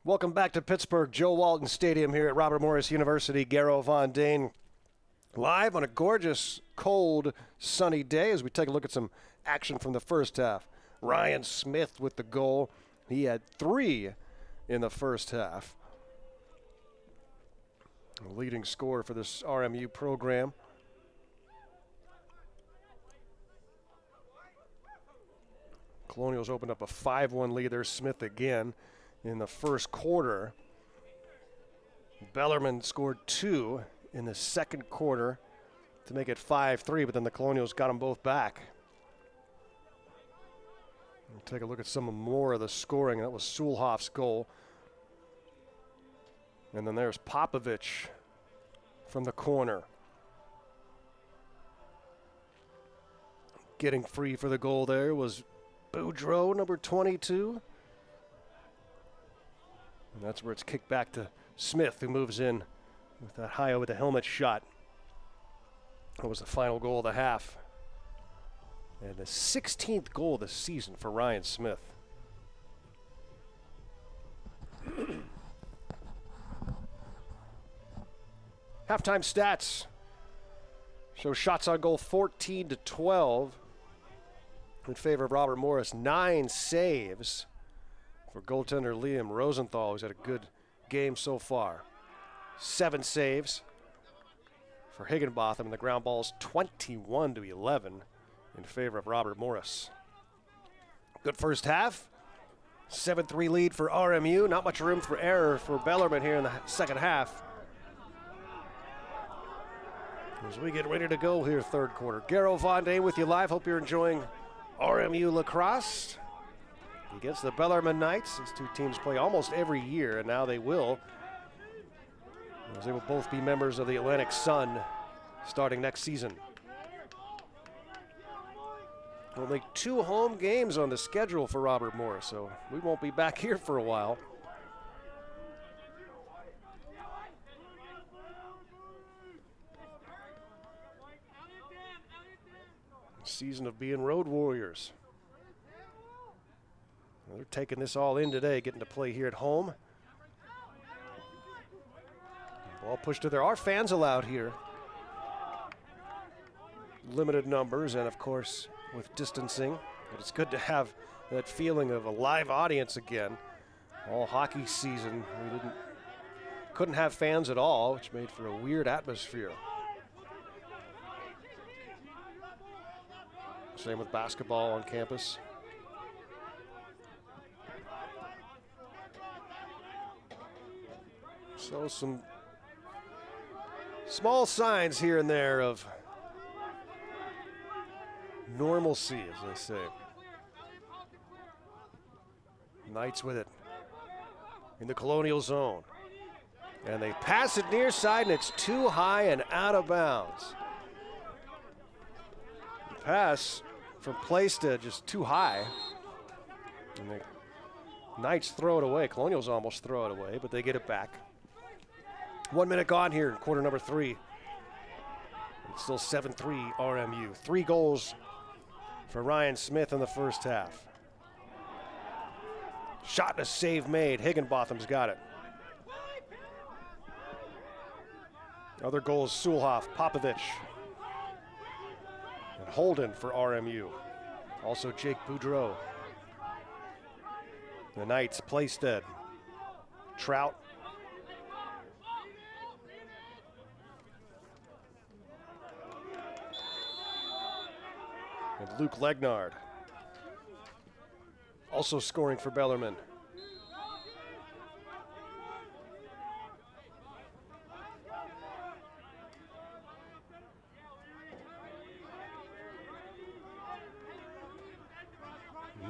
Welcome back to Pittsburgh, Joe Walton Stadium here at Robert Morris University. Garrow Von Dane live on a gorgeous, cold, sunny day as we take a look at some action from the first half. Ryan Smith with the goal. He had 3 in the first half. The leading scorer for this RMU program. Colonials opened up a 5-1 lead. There's Smith again in the first quarter. Bellarmine scored 2 in the second quarter to make it 5-3, but then the Colonials got them both back. We'll take a look at some more of the scoring. That was Sulhoff's goal. And then there's Popovich from the corner. Getting free for the goal there was Boudreau, number 22. And that's where it's kicked back to Smith, who moves in with that high over the helmet shot. That was the final goal of the half. And the 16th goal of the season for Ryan Smith. Halftime stats show shots on goal 14-12 in favor of Robert Morris. 9 saves for goaltender Liam Rosenthal, who's had a good game so far. 7 saves for Higginbotham, and the ground ball's 21-11 in favor of Robert Morris. Good first half. 7-3 lead for RMU. Not much room for error for Bellarmine here in the second half. As we get ready to go here, third quarter. Garrow Von Dane with you live. Hope you're enjoying RMU lacrosse against the Bellarmine Knights. These two teams play almost every year, and now they will, as they will both be members of the Atlantic Sun starting next season. Only 2 home games on the schedule for Robert Morris, so we won't be back here for a while. Season of being road warriors. Well, they're taking this all in today, getting to play here at home. Ball pushed to there. Are fans allowed here? Limited numbers, and of course with distancing. But it's good to have that feeling of a live audience again. All hockey season, we couldn't have fans at all, which made for a weird atmosphere. Same with basketball on campus. So some small signs here and there of normalcy, as they say. Knights with it in the Colonial zone. And they pass it near side, and it's too high and out of bounds. The pass from Playstead just too high. And the Knights throw it away. Colonials almost throw it away, but they get it back. 1 minute gone here in quarter number 3. It's still 7-3 RMU. 3 goals for Ryan Smith in the first half. Shot and a save made. Higginbotham's got it. Other goals, Sulhoff, Popovich, and Holden for RMU. Also Jake Boudreau. The Knights, Playstead, Trout, and Luke Legnard. Also scoring for Bellarmine.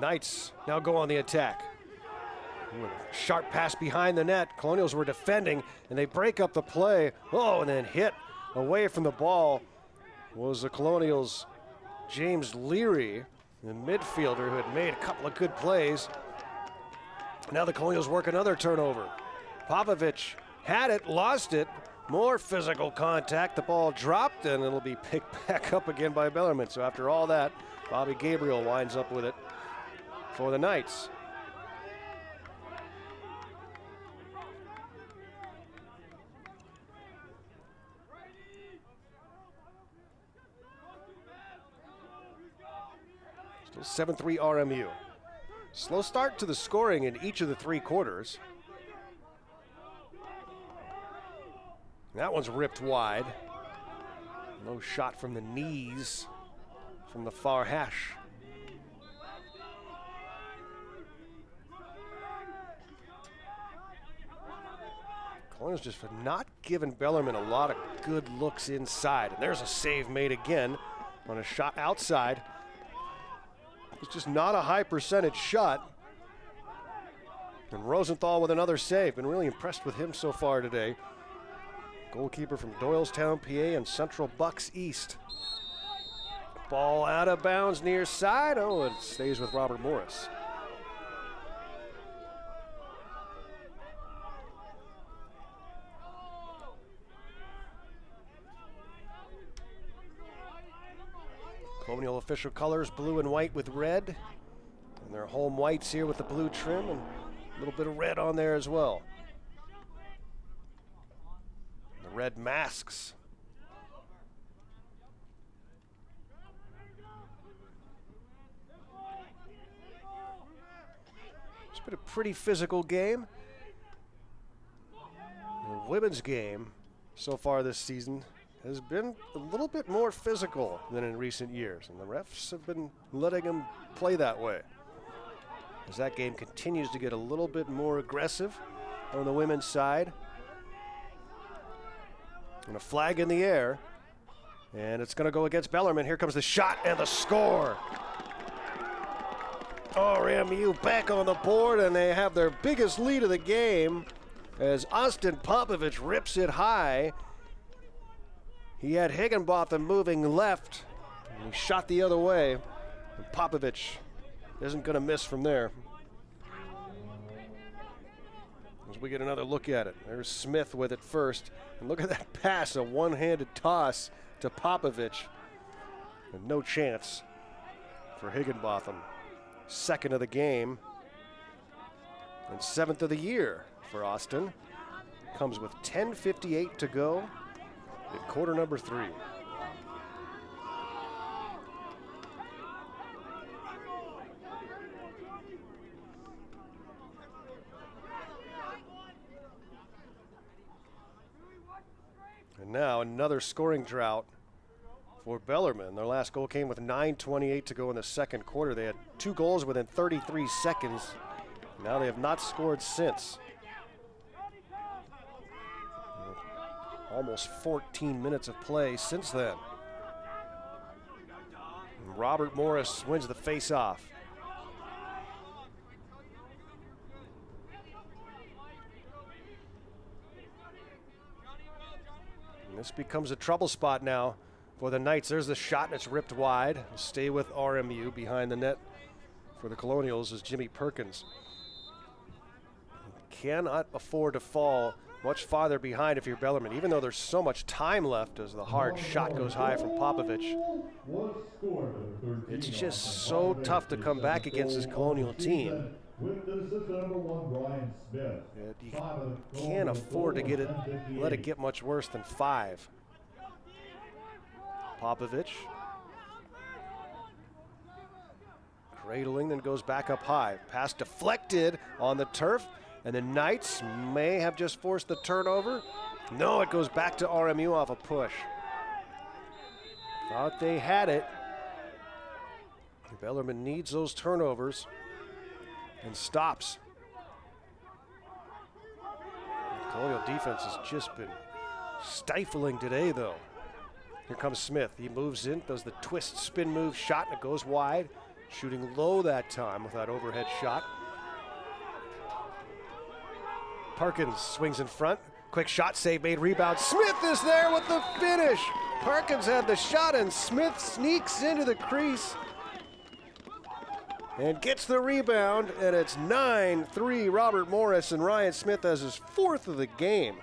Knights now go on the attack. With a sharp pass behind the net. Colonials were defending, and they break up the play. Oh, and then hit away from the ball was the Colonials' James Leary, the midfielder who had made a couple of good plays. Now the Colonials work another turnover. Popovich had it, lost it. More physical contact. The ball dropped, and it'll be picked back up again by Bellarmine. So after all that, Bobby Gabriel winds up with it for the Knights. Still 7-3 RMU. Slow start to the scoring in each of the 3 quarters. That one's ripped wide. Low shot from the knees from the far hash. Colonials just for not giving Bellarmine a lot of good looks inside. And there's a save made again on a shot outside. It's just not a high percentage shot. And Rosenthal with another save. Been really impressed with him so far today. Goalkeeper from Doylestown, PA, and Central Bucks East. Ball out of bounds near side. Oh, it stays with Robert Morris. Colonial official colors, blue and white with red. And their home whites here with the blue trim and a little bit of red on there as well. The red masks. It's been a pretty physical game. The women's game so far this season has been a little bit more physical than in recent years, and the refs have been letting them play that way. As that game continues to get a little bit more aggressive on the women's side. And a flag in the air, and it's going to go against Bellarmine. Here comes the shot and the score. RMU back on the board, and they have their biggest lead of the game as Austin Popovich rips it high. He had Higginbotham moving left, and he shot the other way. And Popovich isn't going to miss from there. As we get another look at it, there's Smith with it first. And look at that pass, a one-handed toss to Popovich. And no chance for Higginbotham. Second of the game and 7th of the year for Austin. Comes with 10:58 to go in quarter number 3. And now another scoring drought for Bellarmine. Their last goal came with 9:28 to go in the second quarter. They had 2 goals within 33 seconds. Now they have not scored since. Almost 14 minutes of play since then. And Robert Morris wins the face-off. And this becomes a trouble spot now for the Knights. There's the shot, and it's ripped wide. It'll stay with RMU. Behind the net for the Colonials is Jimmy Perkins. Cannot afford to fall much farther behind if you're Bellarmine, even though there's so much time left as the hard shot goes high from Popovich. It's just so tough to come back against this Colonial team. You can't afford to let it get much worse than 5. Popovich cradling, then goes back up high. Pass deflected on the turf, and the Knights may have just forced the turnover. No, it goes back to RMU off a push. Thought they had it. Bellarmine needs those turnovers and stops. The Colonial defense has just been stifling today, though. Here comes Smith. He moves in, does the twist spin move shot, and it goes wide. Shooting low that time with that overhead shot. Perkins swings in front. Quick shot, save made, rebound. Smith is there with the finish. Perkins had the shot, and Smith sneaks into the crease and gets the rebound, and it's 9-3 Robert Morris, and Ryan Smith has his 4th of the game.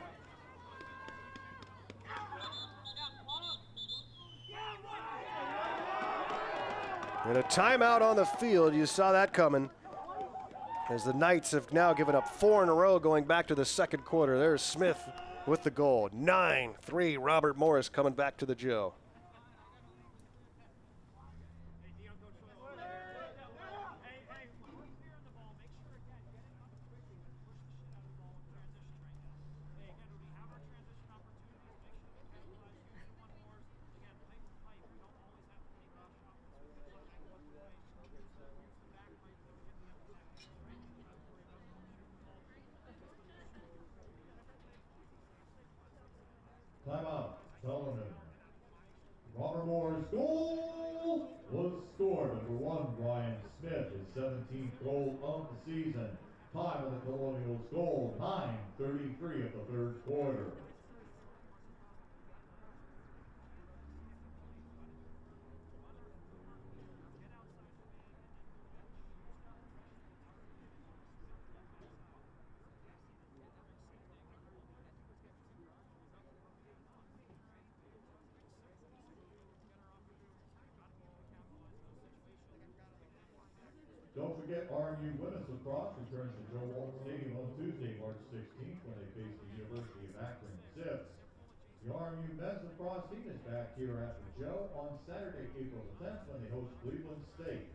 And a timeout on the field. You saw that coming, as the Knights have now given up 4 in a row going back to the second quarter. There's Smith with the goal. 9-3 Robert Morris coming back to the Joe. Timeout. Bellarmine. Robert Moore's goal was scored. Number 1, Ryan Smith, his 17th goal of the season. Time of the Colonials' goal, 9:33 of the third quarter. Don't forget, RMU Women's Lacrosse returns to Joe Walton Stadium on Tuesday, March 16th, when they face the University of Akron Zips. The RMU Men's Lacrosse team is back here at the Joe on Saturday, April the 10th, when they host Cleveland State.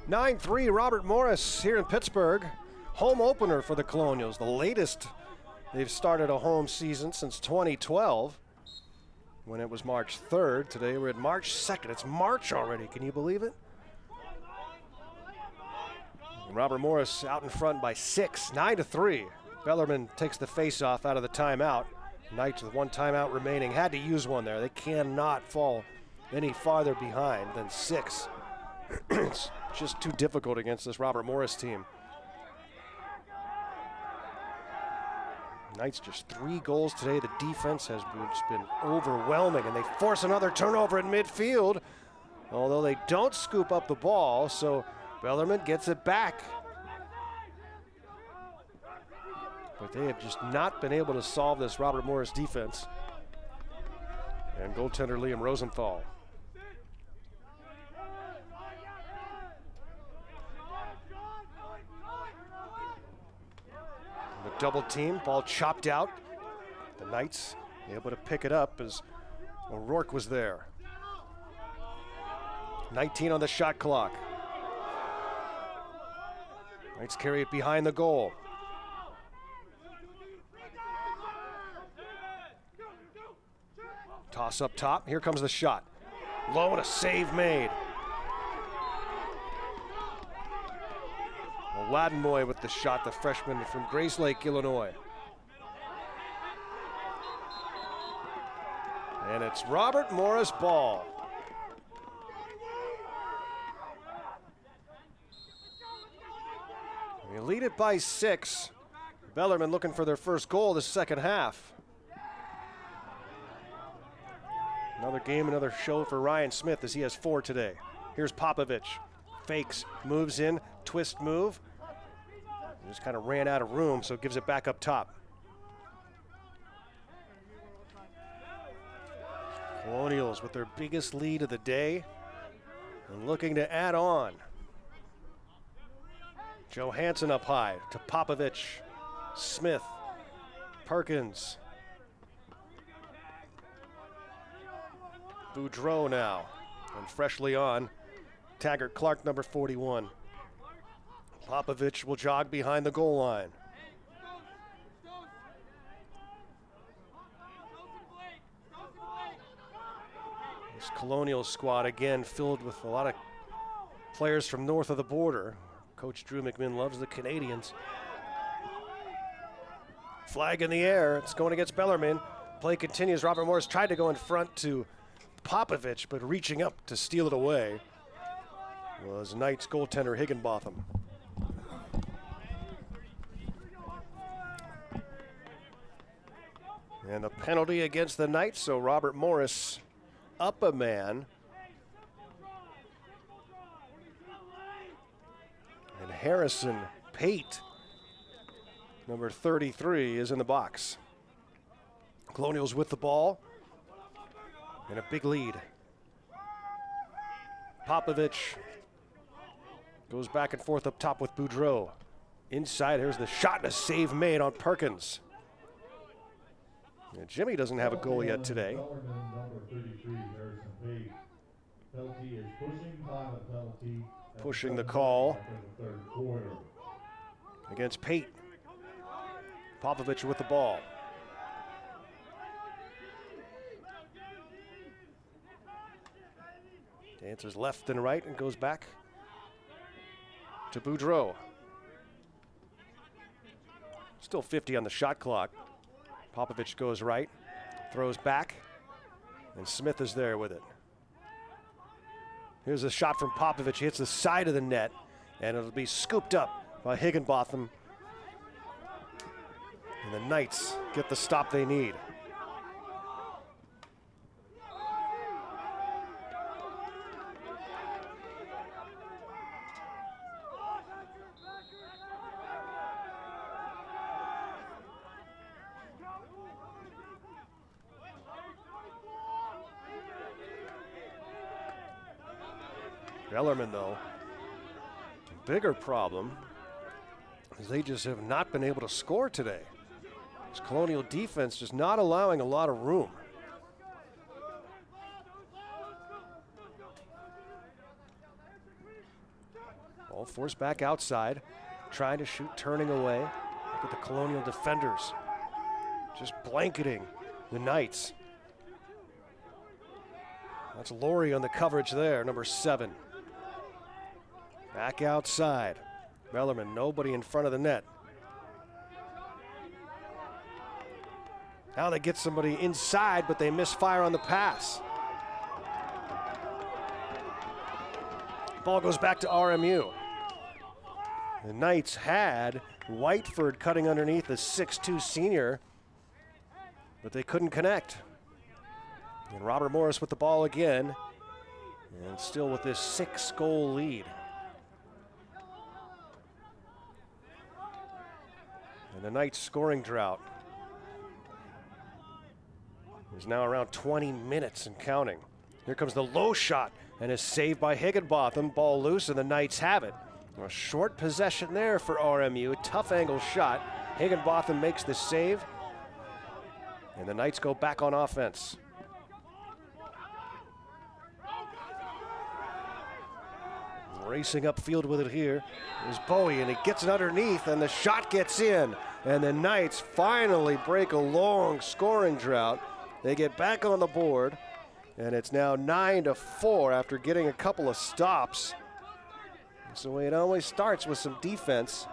(9-3) Robert Morris here in Pittsburgh. Home opener for the Colonials, the latest they've started a home season since 2012 when it was March 3rd. Today we're at March 2nd. It's March already. Can you believe it? And Robert Morris out in front by 6, 9-3. Bellarmine takes the face-off out of the timeout. Knights with one timeout remaining had to use one there. They cannot fall any farther behind than 6. It's just too difficult against this Robert Morris team. Knights just 3 goals today. The defense has just been overwhelming, and they force another turnover in midfield, although they don't scoop up the ball, so Bellarmine gets it back. But they have just not been able to solve this Robert Morris defense. And goaltender Liam Rosenthal. The double team, ball chopped out. The Knights able to pick it up as O'Rourke was there. 19 on the shot clock. Knights carry it behind the goal. Toss up top, here comes the shot. Low and a save made. Laddenmoy with the shot, the freshman from Grayslake, Illinois. And it's Robert Morris ball. We lead it by 6. Bellarmine looking for their first goal this second half. Another game, another show for Ryan Smith as he has 4 today. Here's Popovich. Fakes, moves in, twist move. Just kind of ran out of room, so gives it back up top. Colonials with their biggest lead of the day and looking to add on. Johansson up high to Popovich, Smith, Perkins. Boudreau now, and freshly on, Taggart Clark, number 41. Popovich will jog behind the goal line. This Colonial squad again filled with a lot of players from north of the border. Coach Drew McMinn loves the Canadians. Flag in the air, it's going against Bellarmine. Play continues, Robert Morris tried to go in front to Popovich, but reaching up to steal it away was Knights goaltender Higginbotham. And the penalty against the Knights, so Robert Morris up a man. And Harrison Pate, number 33, is in the box. Colonials with the ball and a big lead. Popovich Goes back and forth up top with Boudreau. Inside, here's the shot and a save made on Perkins. And Jimmy doesn't have a goal yet today. Bellarmine, number 33, Harrison Page. Penalty is pushing, time of penalty. Pushing the call After the third quarter. against Pate. Popovich with the ball. Dances left and right and goes back to Boudreau. Still 50 on the shot clock. Popovich goes right, throws back, and Smith is there with it. Here's a shot from Popovich. He hits the side of the net, and it'll be scooped up by Higginbotham. And the Knights get the stop they need. Bellarmine, though, bigger problem is they just have not been able to score today. This Colonial defense just not allowing a lot of room. Ball forced back outside, trying to shoot, turning away. Look at the Colonial defenders just blanketing the Knights. That's Laurie on the coverage there, number 7. Back outside. Bellarmine, nobody in front of the net. Now they get somebody inside, but they misfire on the pass. Ball goes back to RMU. The Knights had Whiteford cutting underneath, the 6'2" senior, but they couldn't connect. And Robert Morris with the ball again, and still with this 6-goal lead. And the Knights scoring drought is now around 20 minutes and counting. Here comes the low shot and is saved by Higginbotham. Ball loose and the Knights have it. A short possession there for RMU. A tough angle shot. Higginbotham makes the save. And the Knights go back on offense. Racing upfield with it here is Bowie, and he gets it underneath, and the shot gets in. And the Knights finally break a long scoring drought. They get back on the board, and it's now 9-4 after getting a couple of stops. So it always starts with some defense.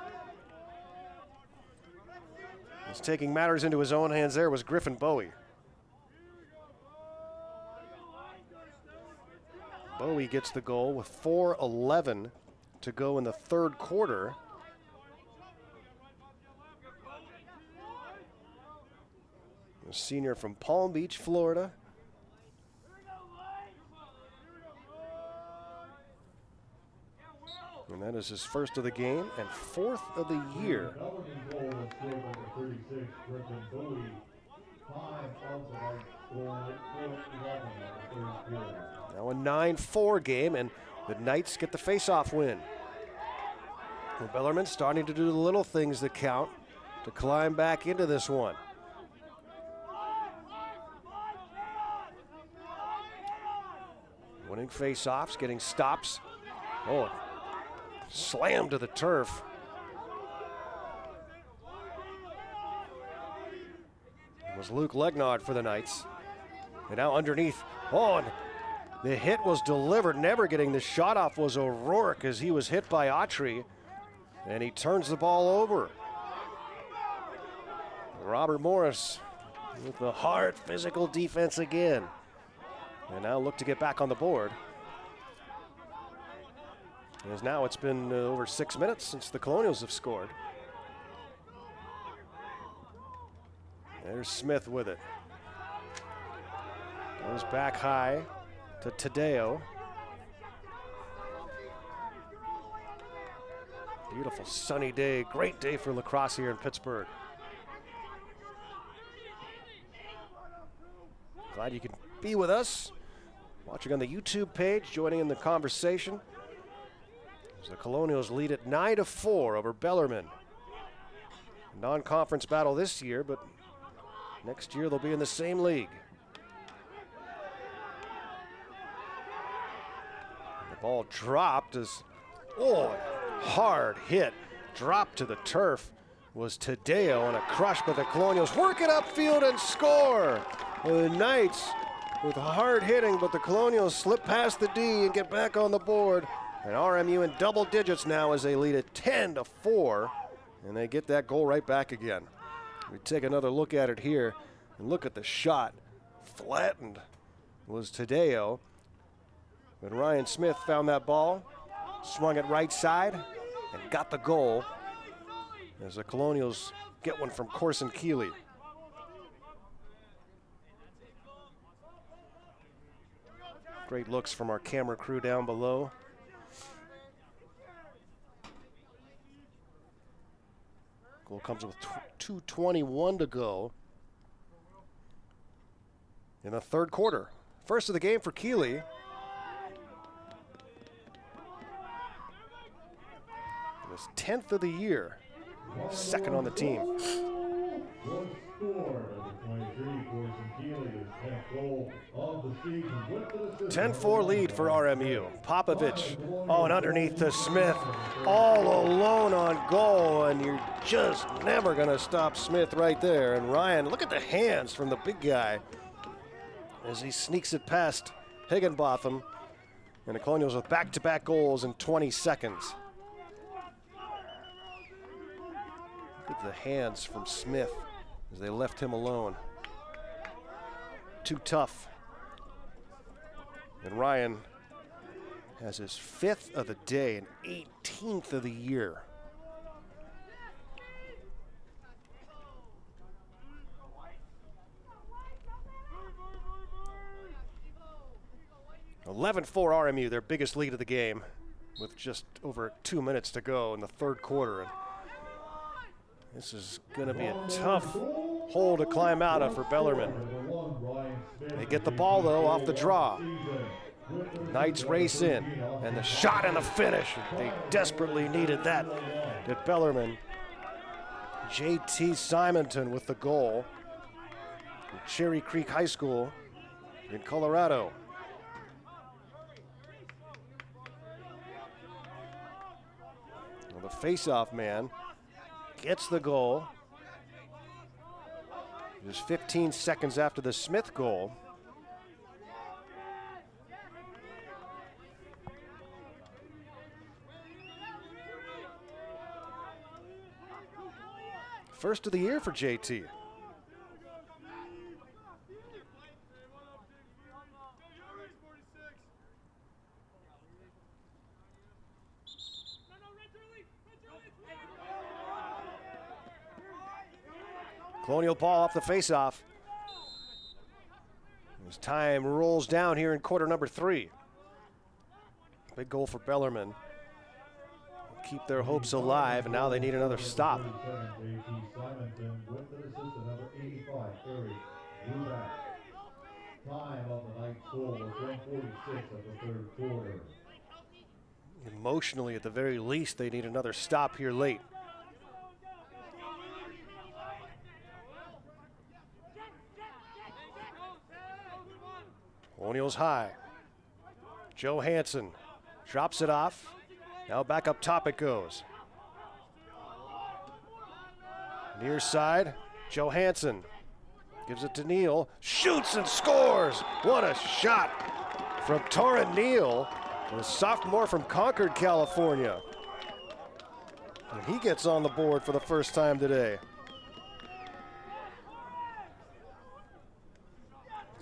He's taking matters into his own hands there was Griffin Bowie. Bowie gets the goal with 4:11 to go in the third quarter. A senior from Palm Beach, Florida. And that is his first of the game and 4th of the year. Bellarmine goal was scored by the 36, Griffin Bowie. 5 of the Knights scored 4-11 in the third quarter. Now a 9-4 game, and the Knights get the face-off win. Well, Bellarmine starting to do the little things that count to climb back into this one. Winning face-offs, getting stops. Oh, slam to the turf. It was Luke Legnard for the Knights. And now underneath. Oh, and the hit was delivered. Never getting the shot off was O'Rourke as he was hit by Autry. And he turns the ball over. Robert Morris with the hard physical defense again. And now look to get back on the board. As now it's been over 6 minutes since the Colonials have scored. There's Smith with it. Goes back high to Tadeo. Beautiful sunny day, great day for lacrosse here in Pittsburgh. Glad you can be with us, watching on the YouTube page, joining in the conversation. As the Colonials lead at 9-4 over Bellarmine. Non-conference battle this year, but next year they'll be in the same league. The ball dropped as, hard hit. Dropped to the turf was Tadeo, and a crush by the Colonials. Work it upfield and score. The Knights with hard hitting, but the Colonials slip past the D and get back on the board. And RMU in double digits now as they lead it 10-4, and they get that goal right back again. We take another look at it here, and look at the shot. Flattened was Tadeo. But Ryan Smith found that ball, swung it right side, and got the goal as the Colonials get one from Corson Keeley. Great looks from our camera crew down below. Goal comes with 2:21 to go in the third quarter. First of the game for Keeley. His 10th of the year, second on the team. 10-4 lead for RMU. Popovich, and underneath to Smith, all alone on goal, and you're just never gonna stop Smith right there. And Ryan, look at the hands from the big guy as he sneaks it past Higginbotham, and the Colonials with back-to-back goals in 20 seconds. Look at the hands from Smith as they left him alone. Too tough. And Ryan has his 5th of the day and 18th of the year. (11-4) RMU, their biggest lead of the game, with just over 2 minutes to go in the third quarter. And this is going to be a tough hole to climb out of for Bellarmine. They get the ball, though, off the draw. Knights race in, and the shot and the finish. They desperately needed that at Bellarmine. J.T. Simonton with the goal from Cherry Creek High School in Colorado. Well, the face-off man gets the goal. Just 15 seconds after the Smith goal. First of the year for JT. Colonial ball off the faceoff. As time rolls down here in quarter number 3. Big goal for Bellarmine. Keep their hopes alive, and now they need another stop. Emotionally, at the very least, they need another stop here late. Colonials high. Joe Hansen drops it off. Now back up top it goes. Near side, Joe Hansen gives it to Neal. Shoots and scores. What a shot from Torrin Neal, a sophomore from Concord, California. And he gets on the board for the first time today.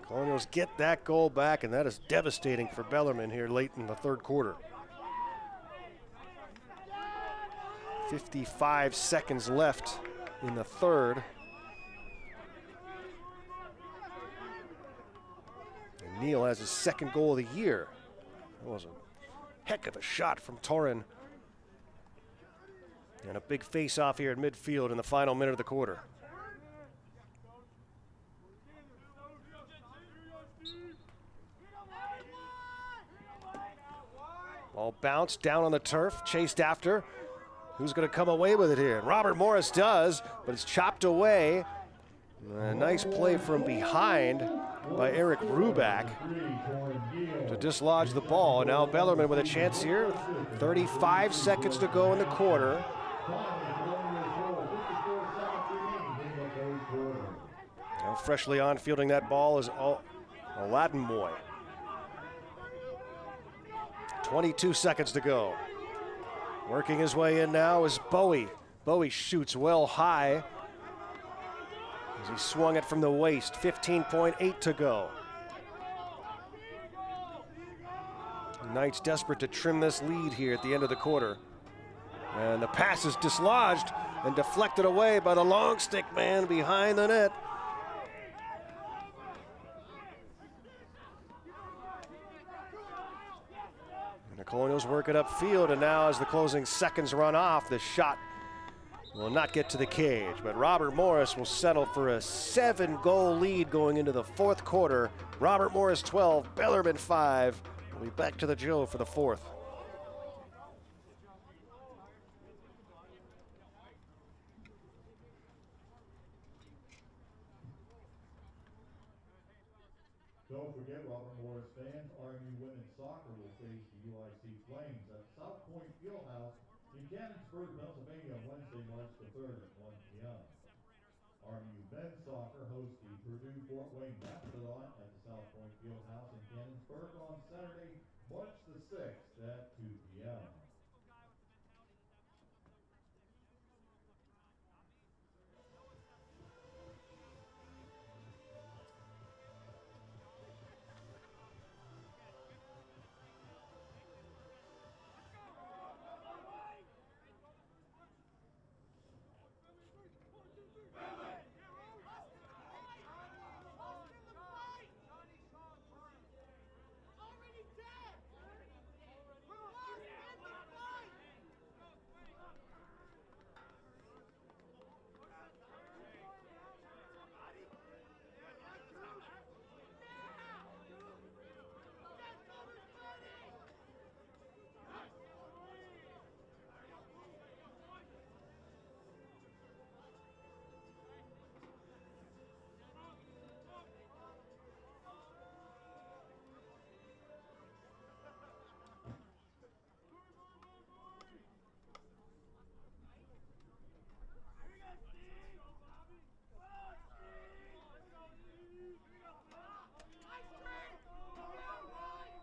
Colonials get that goal back, and that is devastating for Bellarmine here late in the third quarter. 55 seconds left in the third. And Neal has his second goal of the year. That was a heck of a shot from Torrin. And a big face-off here at midfield in the final minute of the quarter. Ball bounced down on the turf, chased after. Who's going to come away with it here? And Robert Morris does, but it's chopped away. A nice play from behind by Eric Ruback to dislodge the ball. And now Bellarmine with a chance here. 35 seconds to go in the quarter. Now freshly on fielding that ball is Aladdin Boy. 22 seconds to go. Working his way in now is Bowie. Bowie shoots well high as he swung it from the waist. 15.8 to go. Knights desperate to trim this lead here at the end of the quarter. And the pass is dislodged and deflected away by the long stick man behind the net. And the Colonials work it upfield, and now as the closing seconds run off, the shot will not get to the cage. But Robert Morris will settle for a 7-goal lead going into the fourth quarter. Robert Morris 12, Bellarmine 5. We'll be back to the Joe for the fourth. Don't forget, Robert Morris fans, RMU women's soccer will face the UIC Flames at South Point Fieldhouse in Cannonsburg, Pennsylvania on Wednesday, March the 3rd at 1 p.m. RMU men's soccer hosts the Purdue-Fort Wayne Mastodon at the South Point Fieldhouse in Cannonsburg on Saturday, March the 6th at 2 p.m.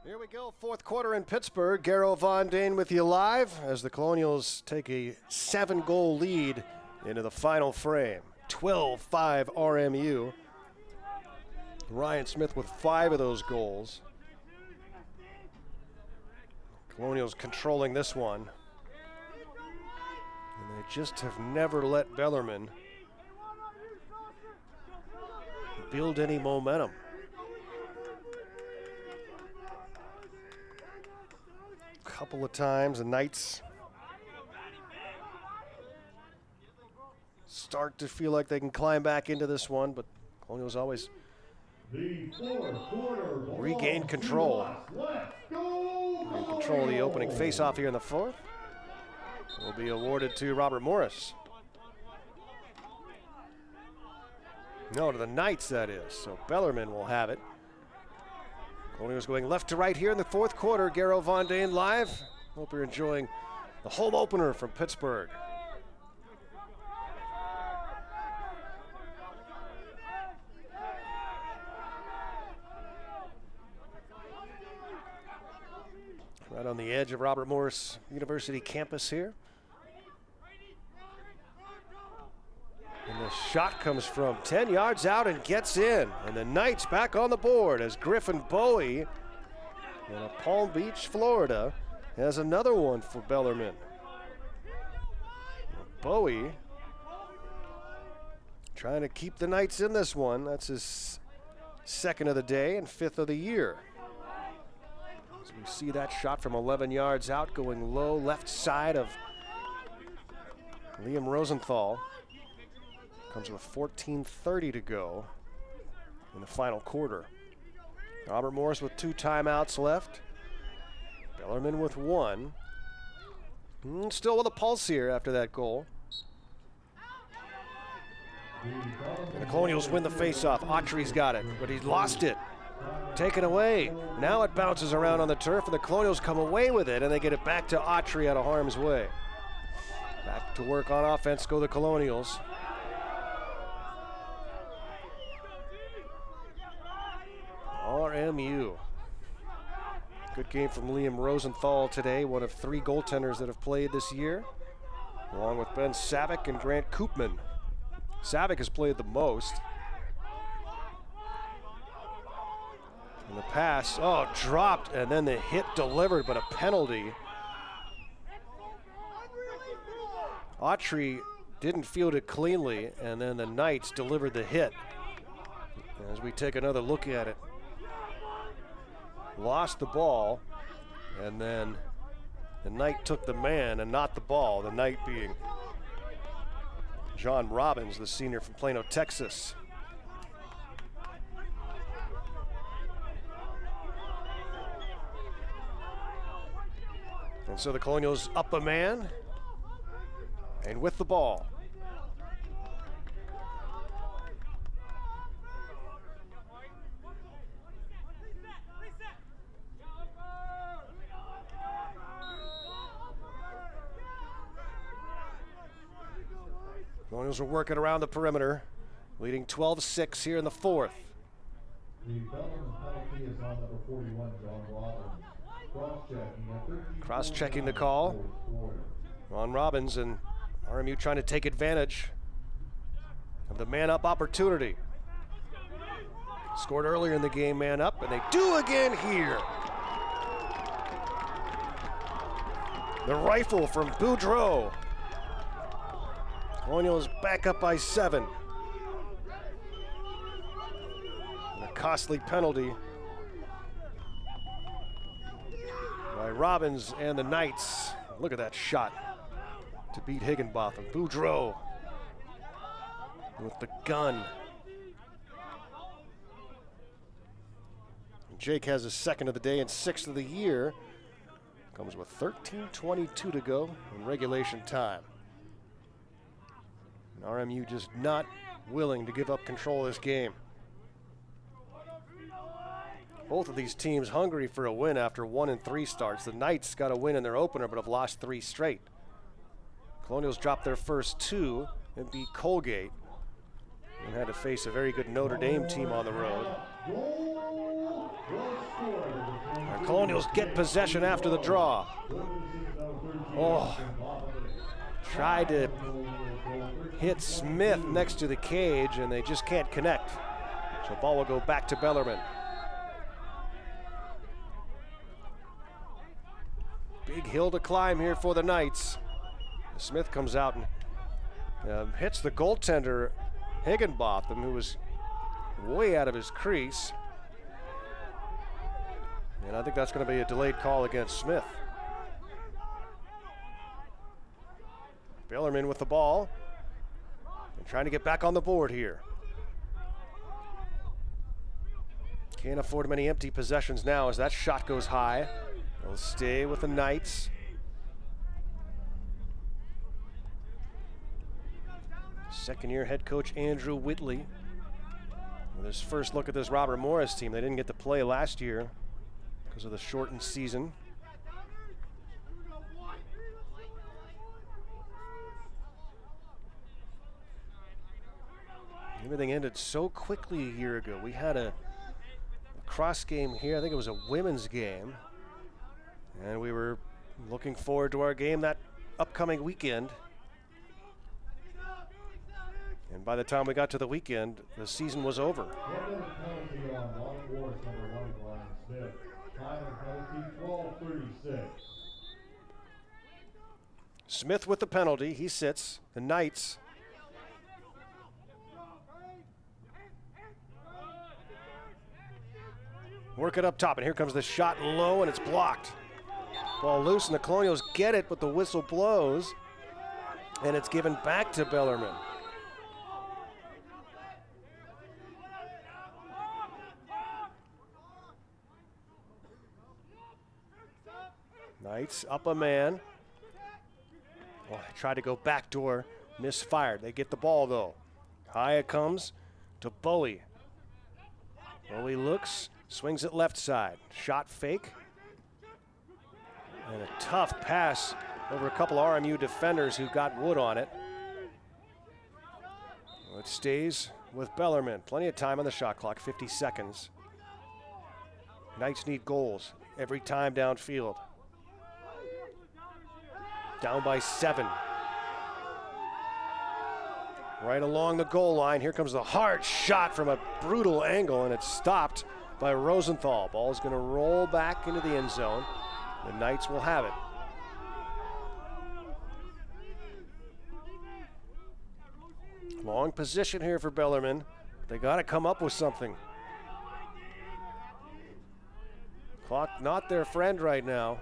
Here we go, fourth quarter in Pittsburgh. Garrow Von Dane with you live as the Colonials take a 7-goal lead into the final frame. 12-5 RMU. Ryan Smith with 5 of those goals. Colonials controlling this one. And they just have never let Bellarmine build any momentum. Couple of times the Knights start to feel like they can climb back into this one, but Colonials always regain control. And control the opening face-off here in the fourth. Will be awarded to Robert Morris. No, to the Knights, that is. So Bellarmine will have it. Colonials going left to right here in the fourth quarter. Garrow Von Dane live. Hope you're enjoying the home opener from Pittsburgh. Right on the edge of Robert Morris University campus here. And the shot comes from 10 yards out and gets in. And the Knights back on the board as Griffin Bowie in Palm Beach, Florida, has another one for Bellarmine. Bowie trying to keep the Knights in this one. That's his second of the day and 5th of the year. As we see that shot from 11 yards out going low left side of Liam Rosenthal. Comes with 14:30 to go in the final quarter. Robert Morris with 2 timeouts left. Bellarmine with one. Still with a pulse here after that goal. And the Colonials win the faceoff. Autry's got it, but he's lost it. Taken away. Now it bounces around on the turf, and the Colonials come away with it, and they get it back to Autry out of harm's way. Back to work on offense go the Colonials. RMU. Good game from Liam Rosenthal today, one of 3 goaltenders that have played this year, along with Ben Savick and Grant Koopman. Savick has played the most. And the pass, dropped, and then the hit delivered, but a penalty. Autry didn't field it cleanly, and then the Knights delivered the hit. As we take another look at it. Lost the ball, and then the Knight took the man and not the ball, the Knight being John Robbins, the senior from Plano, Texas. And so the Colonials up a man and with the ball. Colonials are working around the perimeter, leading 12-6 here in the 4th. The Bellarmine penalty is on number 41, John Robbins. Cross-checking the call. Ron Robbins, and RMU trying to take advantage of the man-up opportunity. Scored earlier in the game, man up, and they do again here. The rifle from Boudreau. Colonials back up by 7. And a costly penalty by Robbins and the Knights. Look at that shot to beat Higginbotham. Boudreau with the gun. Jake has his 2nd of the day and 6th of the year. Comes with 13:22 to go in regulation time. And RMU just not willing to give up control of this game. Both of these teams hungry for a win after 1-3 starts. The Knights got a win in their opener but have lost 3 straight. Colonials dropped their first 2 and beat Colgate and had to face a very good Notre Dame team on the road. And Colonials get possession after the draw. Tried to hit Smith next to the cage, and they just can't connect. So ball will go back to Bellarmine. Big hill to climb here for the Knights. Smith comes out and hits the goaltender, Higginbotham, who was way out of his crease. And I think that's going to be a delayed call against Smith. Bellarmine with the ball and trying to get back on the board here. Can't afford many empty possessions now as that shot goes high. They'll stay with the Knights. Second-year head coach Andrew Whitley with his first look at this Robert Morris team. They didn't get to play last year because of the shortened season. Everything ended so quickly a year ago. We had a cross game here. I think it was a women's game. And we were looking forward to our game that upcoming weekend. And by the time we got to the weekend, the season was over. Smith with the penalty. He sits. The Knights work it up top, and here comes the shot low, and it's blocked. Ball loose, and the Colonials get it, but the whistle blows, and it's given back to Bellarmine. Knights up a man. Well, they tried to go backdoor, misfired. They get the ball though. High it comes to Bowie. Bowie looks, swings it left side. Shot fake. And a tough pass over a couple RMU defenders who got wood on it. Well, it stays with Bellarmine. Plenty of time on the shot clock, 50 seconds. Knights need goals every time downfield. Down by 7. Right along the goal line. Here comes the hard shot from a brutal angle, and it's stopped by Rosenthal. Ball's going to roll back into the end zone. The Knights will have it. Long position here for Bellarmine. They got to come up with something. Clock not their friend right now.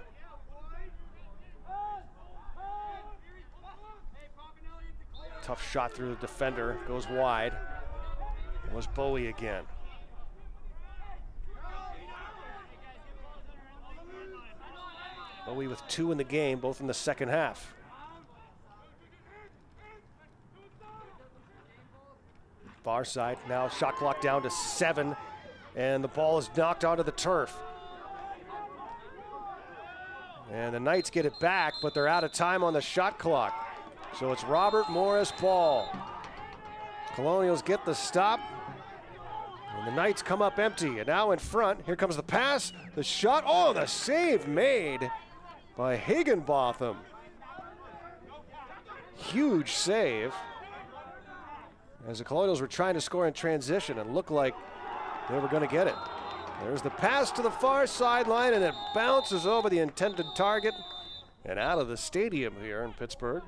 Tough shot through the defender, goes wide. It was Bowie again. Bowie with 2 in the game, both in the second half. Far side, now shot clock down to 7, and the ball is knocked onto the turf. And the Knights get it back, but they're out of time on the shot clock. So it's Robert Morris ball. Colonials get the stop, and the Knights come up empty. And now in front, here comes the pass, the shot, oh, the save made by Higginbotham. Huge save. As the Colonials were trying to score in transition and looked like they were going to get it. There's the pass to the far sideline, and it bounces over the intended target and out of the stadium here in Pittsburgh.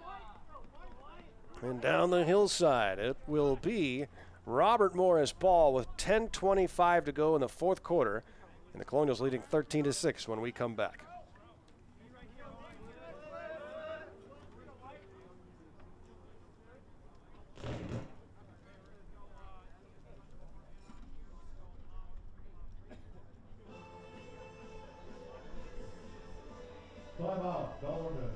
And down the hillside, it will be Robert Morris ball with 10:25 to go in the fourth quarter, and the Colonials leading 13-6 when we come back. Timeout, Bellarmine.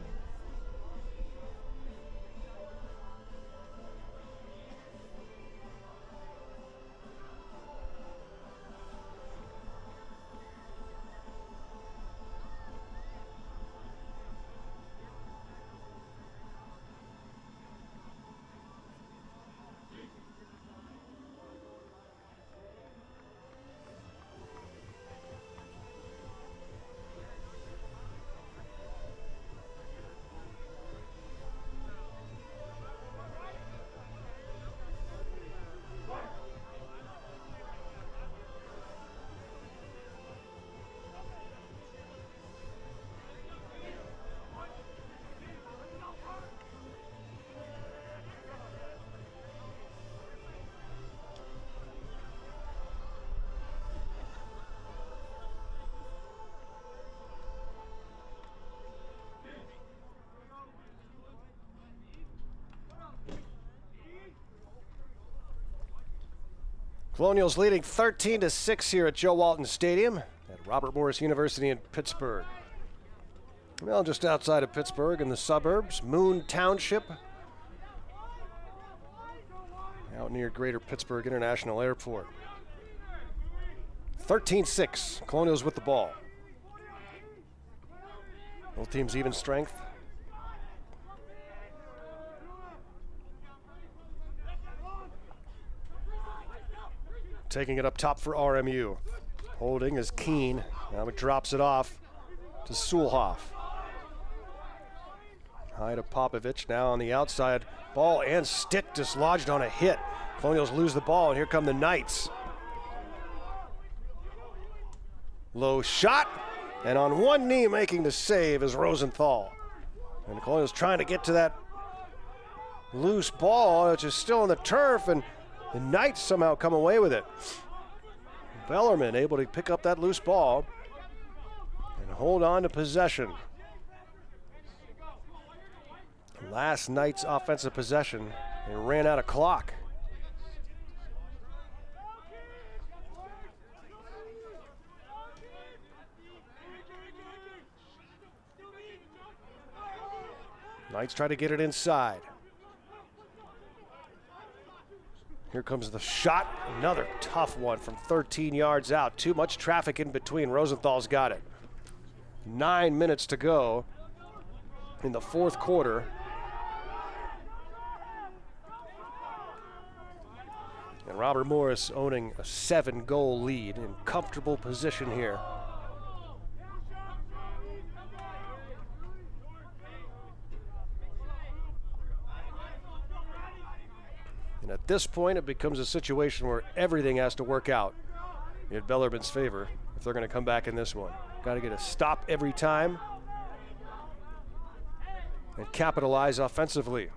Colonials leading 13-6 here at Joe Walton Stadium at Robert Morris University in Pittsburgh. Well, just outside of Pittsburgh in the suburbs, Moon Township, out near Greater Pittsburgh International Airport. 13-6, Colonials with the ball. Both teams even strength. Taking it up top for RMU. Holding is Keene. Now he drops it off to Sulhoff. High to Popovich. Now on the outside. Ball and stick dislodged on a hit. Colonials lose the ball, and here come the Knights. Low shot, and on one knee making the save is Rosenthal. And the Colonials trying to get to that loose ball, which is still on the turf, and the Knights somehow come away with it. Bellarmine able to pick up that loose ball and hold on to possession. Last night's offensive possession, they ran out of clock. Knights try to get it inside. Here comes the shot. Another tough one from 13 yards out. Too much traffic in between. Rosenthal's got it. 9 minutes to go in the fourth quarter. And Robert Morris owning a 7-goal lead in comfortable position here. And at this point, it becomes a situation where everything has to work out in Bellarmine's favor if they're going to come back in this one. Got to get a stop every time and capitalize offensively.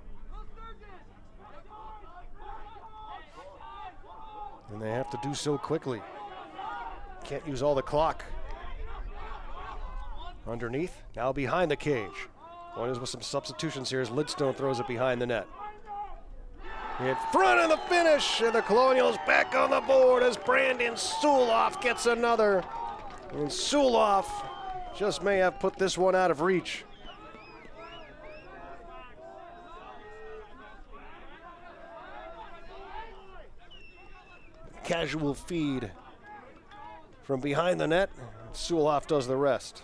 And they have to do so quickly. Can't use all the clock. Underneath, now behind the cage. Going with some substitutions here as Lidstone throws it behind the net. In front of the finish, and the Colonials back on the board as Brandon Suloff gets another. And Suloff just may have put this one out of reach. Casual feed from behind the net. Suloff does the rest.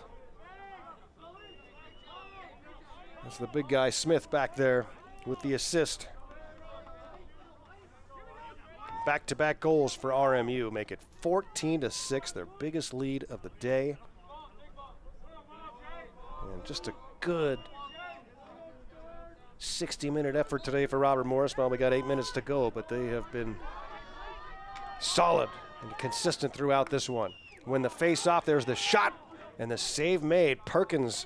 That's the big guy Smith back there with the assist. Back-to-back goals for RMU make it 14-6, their biggest lead of the day. And just a good 60-minute effort today for Robert Morris. Well, we got 8 minutes to go, but they have been solid and consistent throughout this one. When the face-off, there's the shot and the save made. Perkins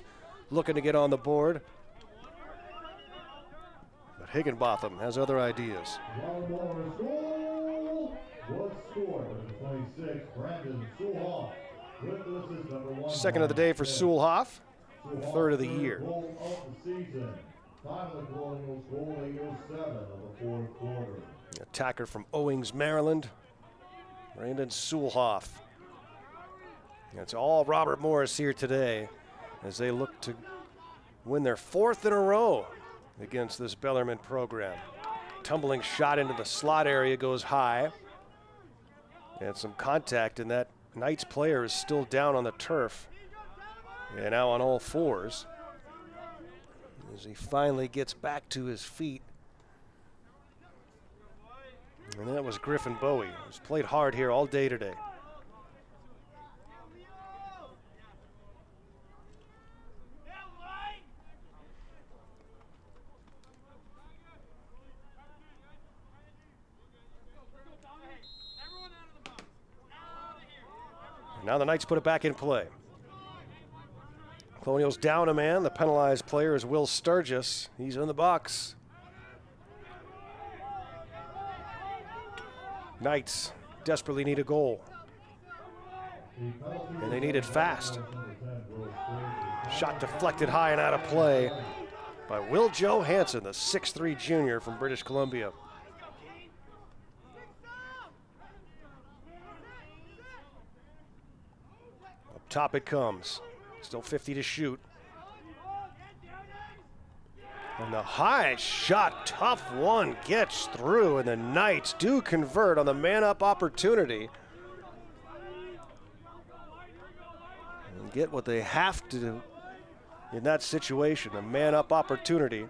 looking to get on the board. But Higginbotham has other ideas. Second of the day for Suloff, third of the year. Attacker from Owings, Maryland, Brandon Suloff. It's all Robert Morris here today as they look to win their fourth in a row against this Bellarmine program. Tumbling shot into the slot area goes high. And some contact, and that Knights player is still down on the turf. And now on all fours as he finally gets back to his feet. And that was Griffin Bowie, who's played hard here all day today. Now the Knights put it back in play. Colonials down a man. The penalized player is Will Sturgis. He's in the box. Knights desperately need a goal. And they need it fast. Shot deflected high and out of play by Will Johansson, the 6'3" junior from British Columbia. Top it comes. Still 50 to shoot. And the high shot, tough one, gets through, and the Knights do convert on the man-up opportunity. And get what they have to do in that situation, a man-up opportunity.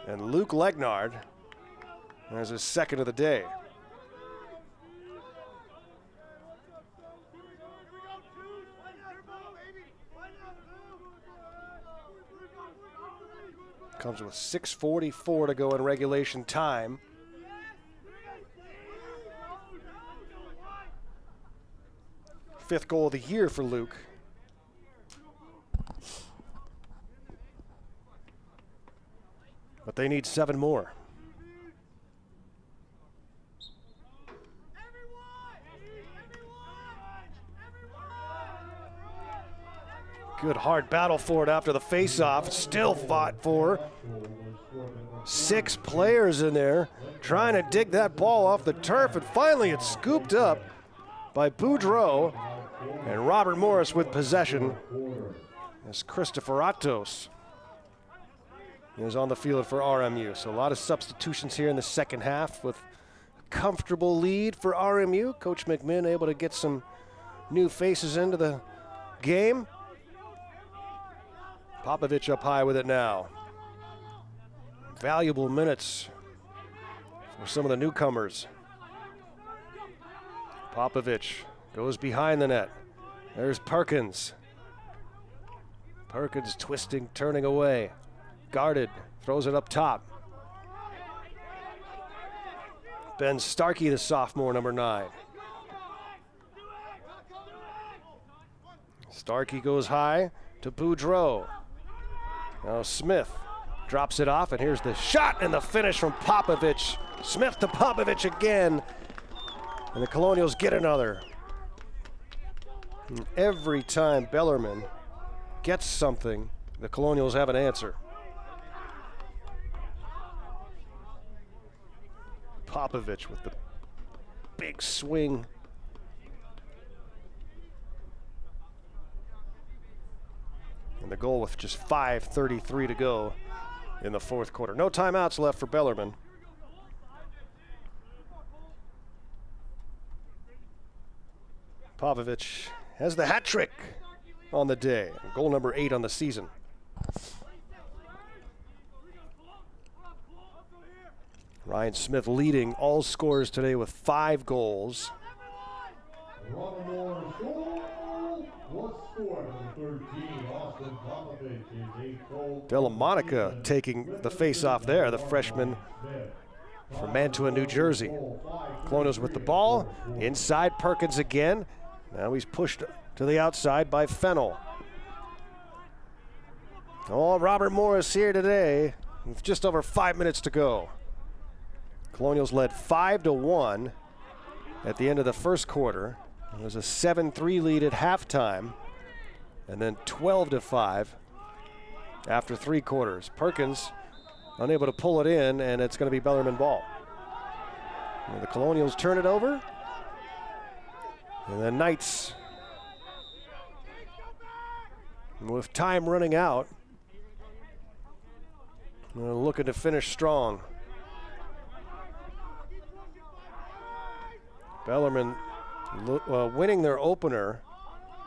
And Luke Legnard has his second of the day. Comes with 6:44 to go in regulation time. Fifth goal of the year for Luke. But they need 7 more. Good hard battle for it after the face-off. Still fought for. 6 players in there trying to dig that ball off the turf, and finally it's scooped up by Boudreau, and Robert Morris with possession as Christopher Atos is on the field for RMU. So a lot of substitutions here in the second half with a comfortable lead for RMU. Coach McMinn able to get some new faces into the game. Popovich up high with it now. Valuable minutes for some of the newcomers. Popovich goes behind the net. There's Perkins. Perkins twisting, turning away. Guarded, throws it up top. Ben Starkey, the sophomore, number 9. Starkey goes high to Boudreau. Now Smith drops it off, and here's the shot and the finish from Popovich. Smith to Popovich again, and the Colonials get another. And every time Bellarmine gets something, the Colonials have an answer. Popovich with the big swing. And the goal with just 5:33 to go in the fourth quarter. No timeouts left for Bellarmine. Popovich has the hat trick on the day. Goal number 8 on the season. Ryan Smith leading all scorers today with 5 goals. Delamanica taking the face-off there, the freshman from Mantua, New Jersey. Colonials with the ball. Inside, Perkins again. Now he's pushed to the outside by Fennell. Oh, Robert Morris here today with just over 5 minutes to go. Colonials led 5-1 at the end of the first quarter. It was a 7-3 lead at halftime, and then 12-5 after 3 quarters. Perkins unable to pull it in, and it's going to be Bellarmine ball. And the Colonials turn it over, and the Knights, with time running out, looking to finish strong. Bellarmine winning their opener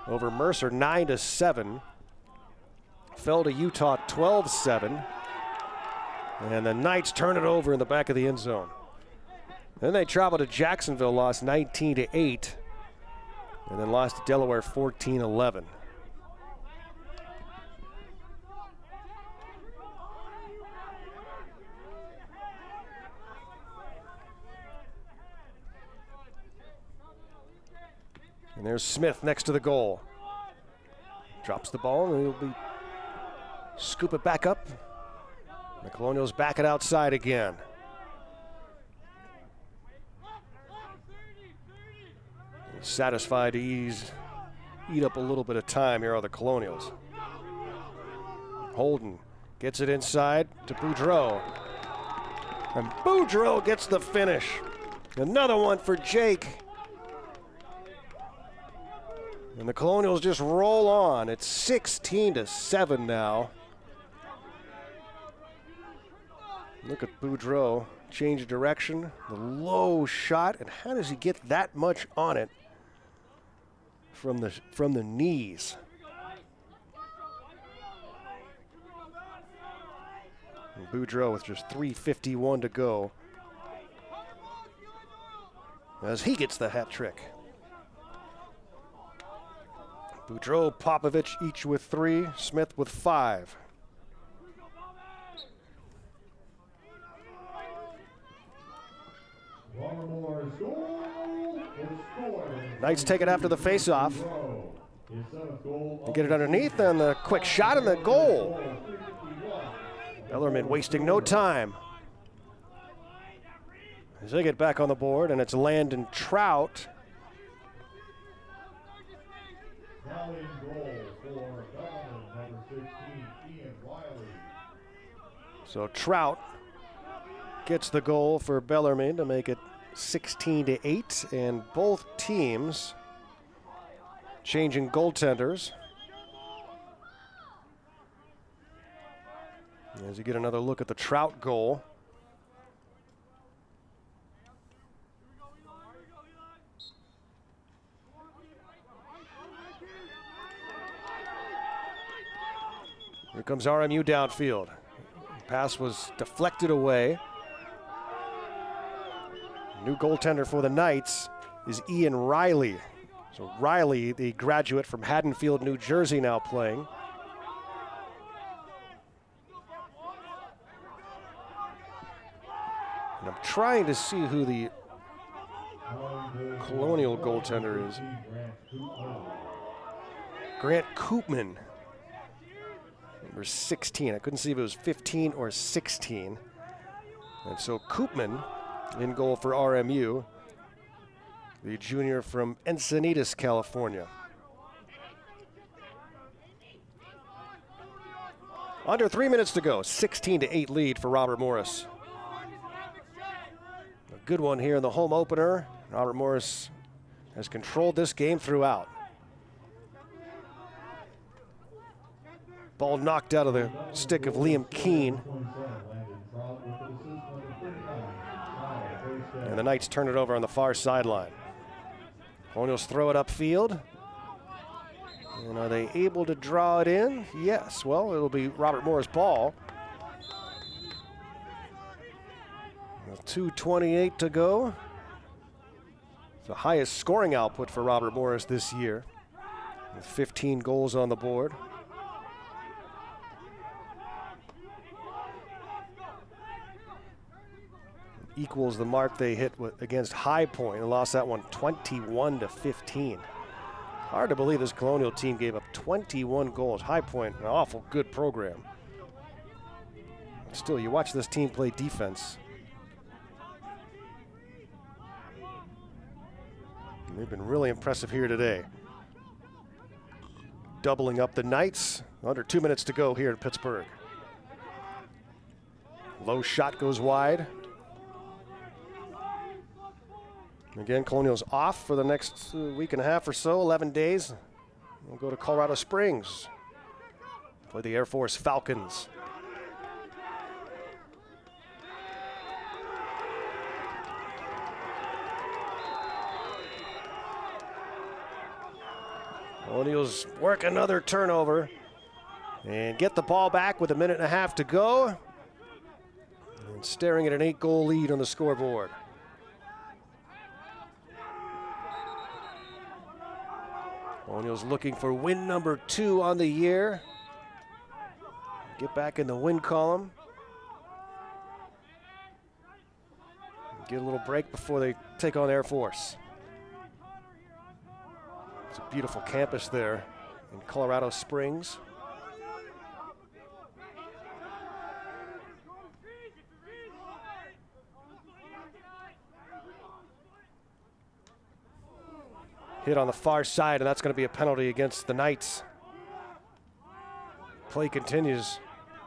over Mercer 9-7. Fell to Utah 12-7. And the Knights turn it over in the back of the end zone. Then they traveled to Jacksonville, lost 19-8. And then lost to Delaware 14-11. And there's Smith next to the goal. Drops the ball, and he'll be scoop it back up. The Colonials back it outside again. Satisfied to eat up a little bit of time here are the Colonials. Holden gets it inside to Boudreau. And Boudreau gets the finish. Another one for Jake. And the Colonials just roll on. It's 16-7 now. Look at Boudreau change direction, the low shot, and how does he get that much on it from the knees? And Boudreau with just 3:51 to go as he gets the hat trick. Boudreau, Popovich each with 3, Smith with 5. Knights take it after the faceoff. They get it underneath, and the quick shot and the goal. Bellarmine wasting no time. As they get back on the board, and it's Landon Trout. So Trout gets the goal for Bellarmine to make it 16-8, and both teams changing goaltenders. As you get another look at the Trout goal. Here comes RMU downfield. Pass was deflected away. New goaltender for the Knights is Ian Riley. So Riley, the graduate from Haddonfield, New Jersey, now playing. And I'm trying to see who the Colonial goaltender is. Grant Koopman, number 16. I couldn't see if it was 15 or 16. And so Koopman in goal for RMU, the junior from Encinitas, California. Under 3 minutes to go, 16-8 lead for Robert Morris. A good one here in the home opener. Robert Morris has controlled this game throughout. Ball knocked out of the stick of Liam Keane. And the Knights turn it over on the far sideline. Colonials throw it upfield. And are they able to draw it in? Yes. Well, it'll be Robert Morris' ball. 2:28 to go. The highest scoring output for Robert Morris this year, with 15 goals on the board. Equals the mark they hit against High Point and lost that one 21-15. Hard to believe this Colonial team gave up 21 goals. High Point, an awful good program. But still, you watch this team play defense. And they've been really impressive here today. Doubling up the Knights. Under 2 minutes to go here in Pittsburgh. Low shot goes wide. Again, Colonials off for the next week and a half or so, 11 days. We'll go to Colorado Springs, play the Air Force Falcons. Colonials work another turnover and get the ball back with 1.5 minutes to go. And staring at an 8-goal lead on the scoreboard. Colonials looking for win number 2 on the year. Get back in the win column. Get a little break before they take on Air Force. It's a beautiful campus there in Colorado Springs. Hit on the far side, and that's going to be a penalty against the Knights. Play continues.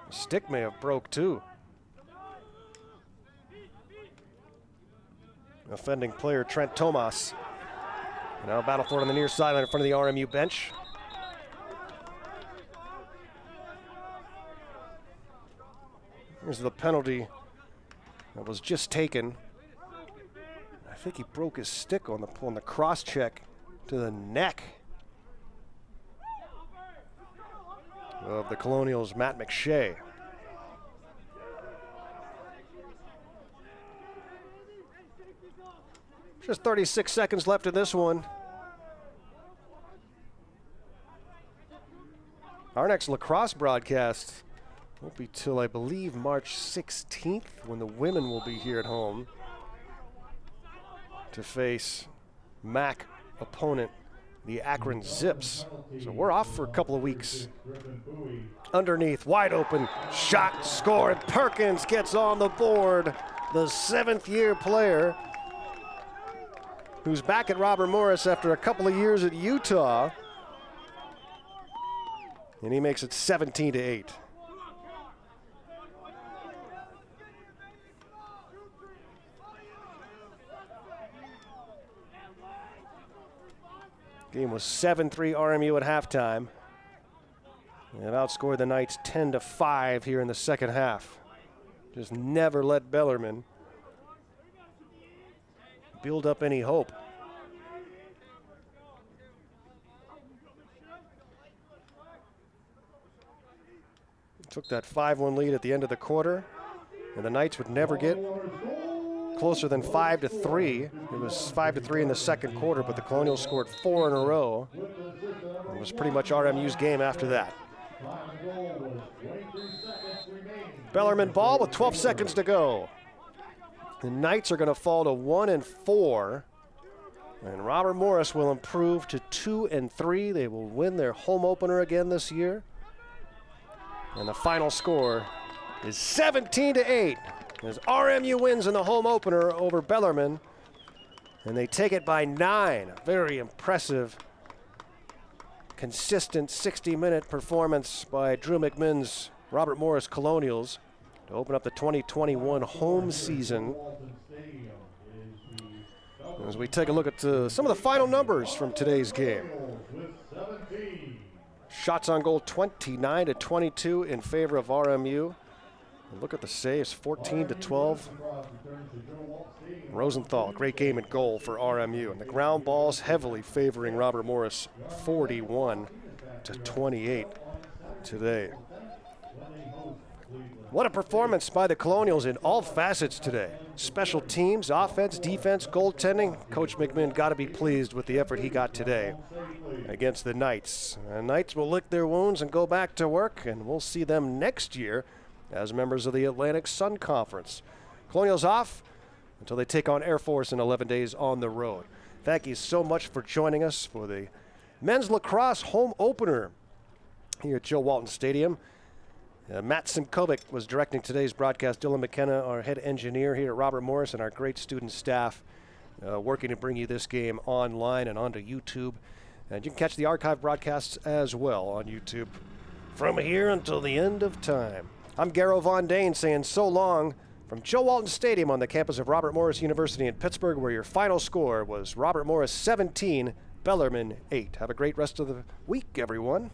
The stick may have broke too. Offending player Trent Tomas. Now battle for it on the near sideline in front of the RMU bench. Here's the penalty that was just taken. I think he broke his stick on the cross check to the neck of the Colonials' Matt McShay. Just 36 seconds left in this one. Our next lacrosse broadcast won't be till, I believe, March 16th, when the women will be here at home to face MAC opponent, the Akron Zips. So we're off for a couple of weeks. Underneath, wide open, shot, scored. Perkins gets on the board. The 7th-year player who's back at Robert Morris after a couple of years at Utah. And he makes it 17-8. Game was 7-3 RMU at halftime. They've outscored the Knights 10-5 here in the second half. Just never let Bellarmine build up any hope. Took that 5-1 lead at the end of the quarter, and the Knights would never get closer than 5-3. It was 5-3 in the second quarter, but the Colonials scored 4 in a row. It was pretty much RMU's game after that. Bellarmine ball with 12 seconds to go. The Knights are going to fall to 1-4, and Robert Morris will improve to 2-3. They will win their home opener again this year. And the final score is 17-8 as RMU wins in the home opener over Bellarmine, and they take it by 9. Very impressive, consistent 60-minute performance by Drew McMinn's Robert Morris Colonials to open up the 2021 home season. As we take a look at some of the final numbers from today's game. Shots on goal 29-22 in favor of RMU. And look at the saves, 14-12. Rosenthal, great game at goal for RMU. And the ground balls heavily favoring Robert Morris, 41-28 today. What a performance by the Colonials in all facets today. Special teams, offense, defense, goaltending. Coach McMinn got to be pleased with the effort he got today against the Knights. The Knights will lick their wounds and go back to work, and we'll see them next year as members of the Atlantic Sun Conference. Colonials off until they take on Air Force in 11 days on the road. Thank you so much for joining us for the men's lacrosse home opener here at Joe Walton Stadium. Matt Simkovic was directing today's broadcast. Dylan McKenna, our head engineer here at Robert Morris, and our great student staff working to bring you this game online and onto YouTube. And you can catch the archive broadcasts as well on YouTube from here until the end of time. I'm Garo Von Dane saying so long from Joe Walton Stadium on the campus of Robert Morris University in Pittsburgh, where your final score was Robert Morris 17, Bellarmine 8. Have a great rest of the week, everyone.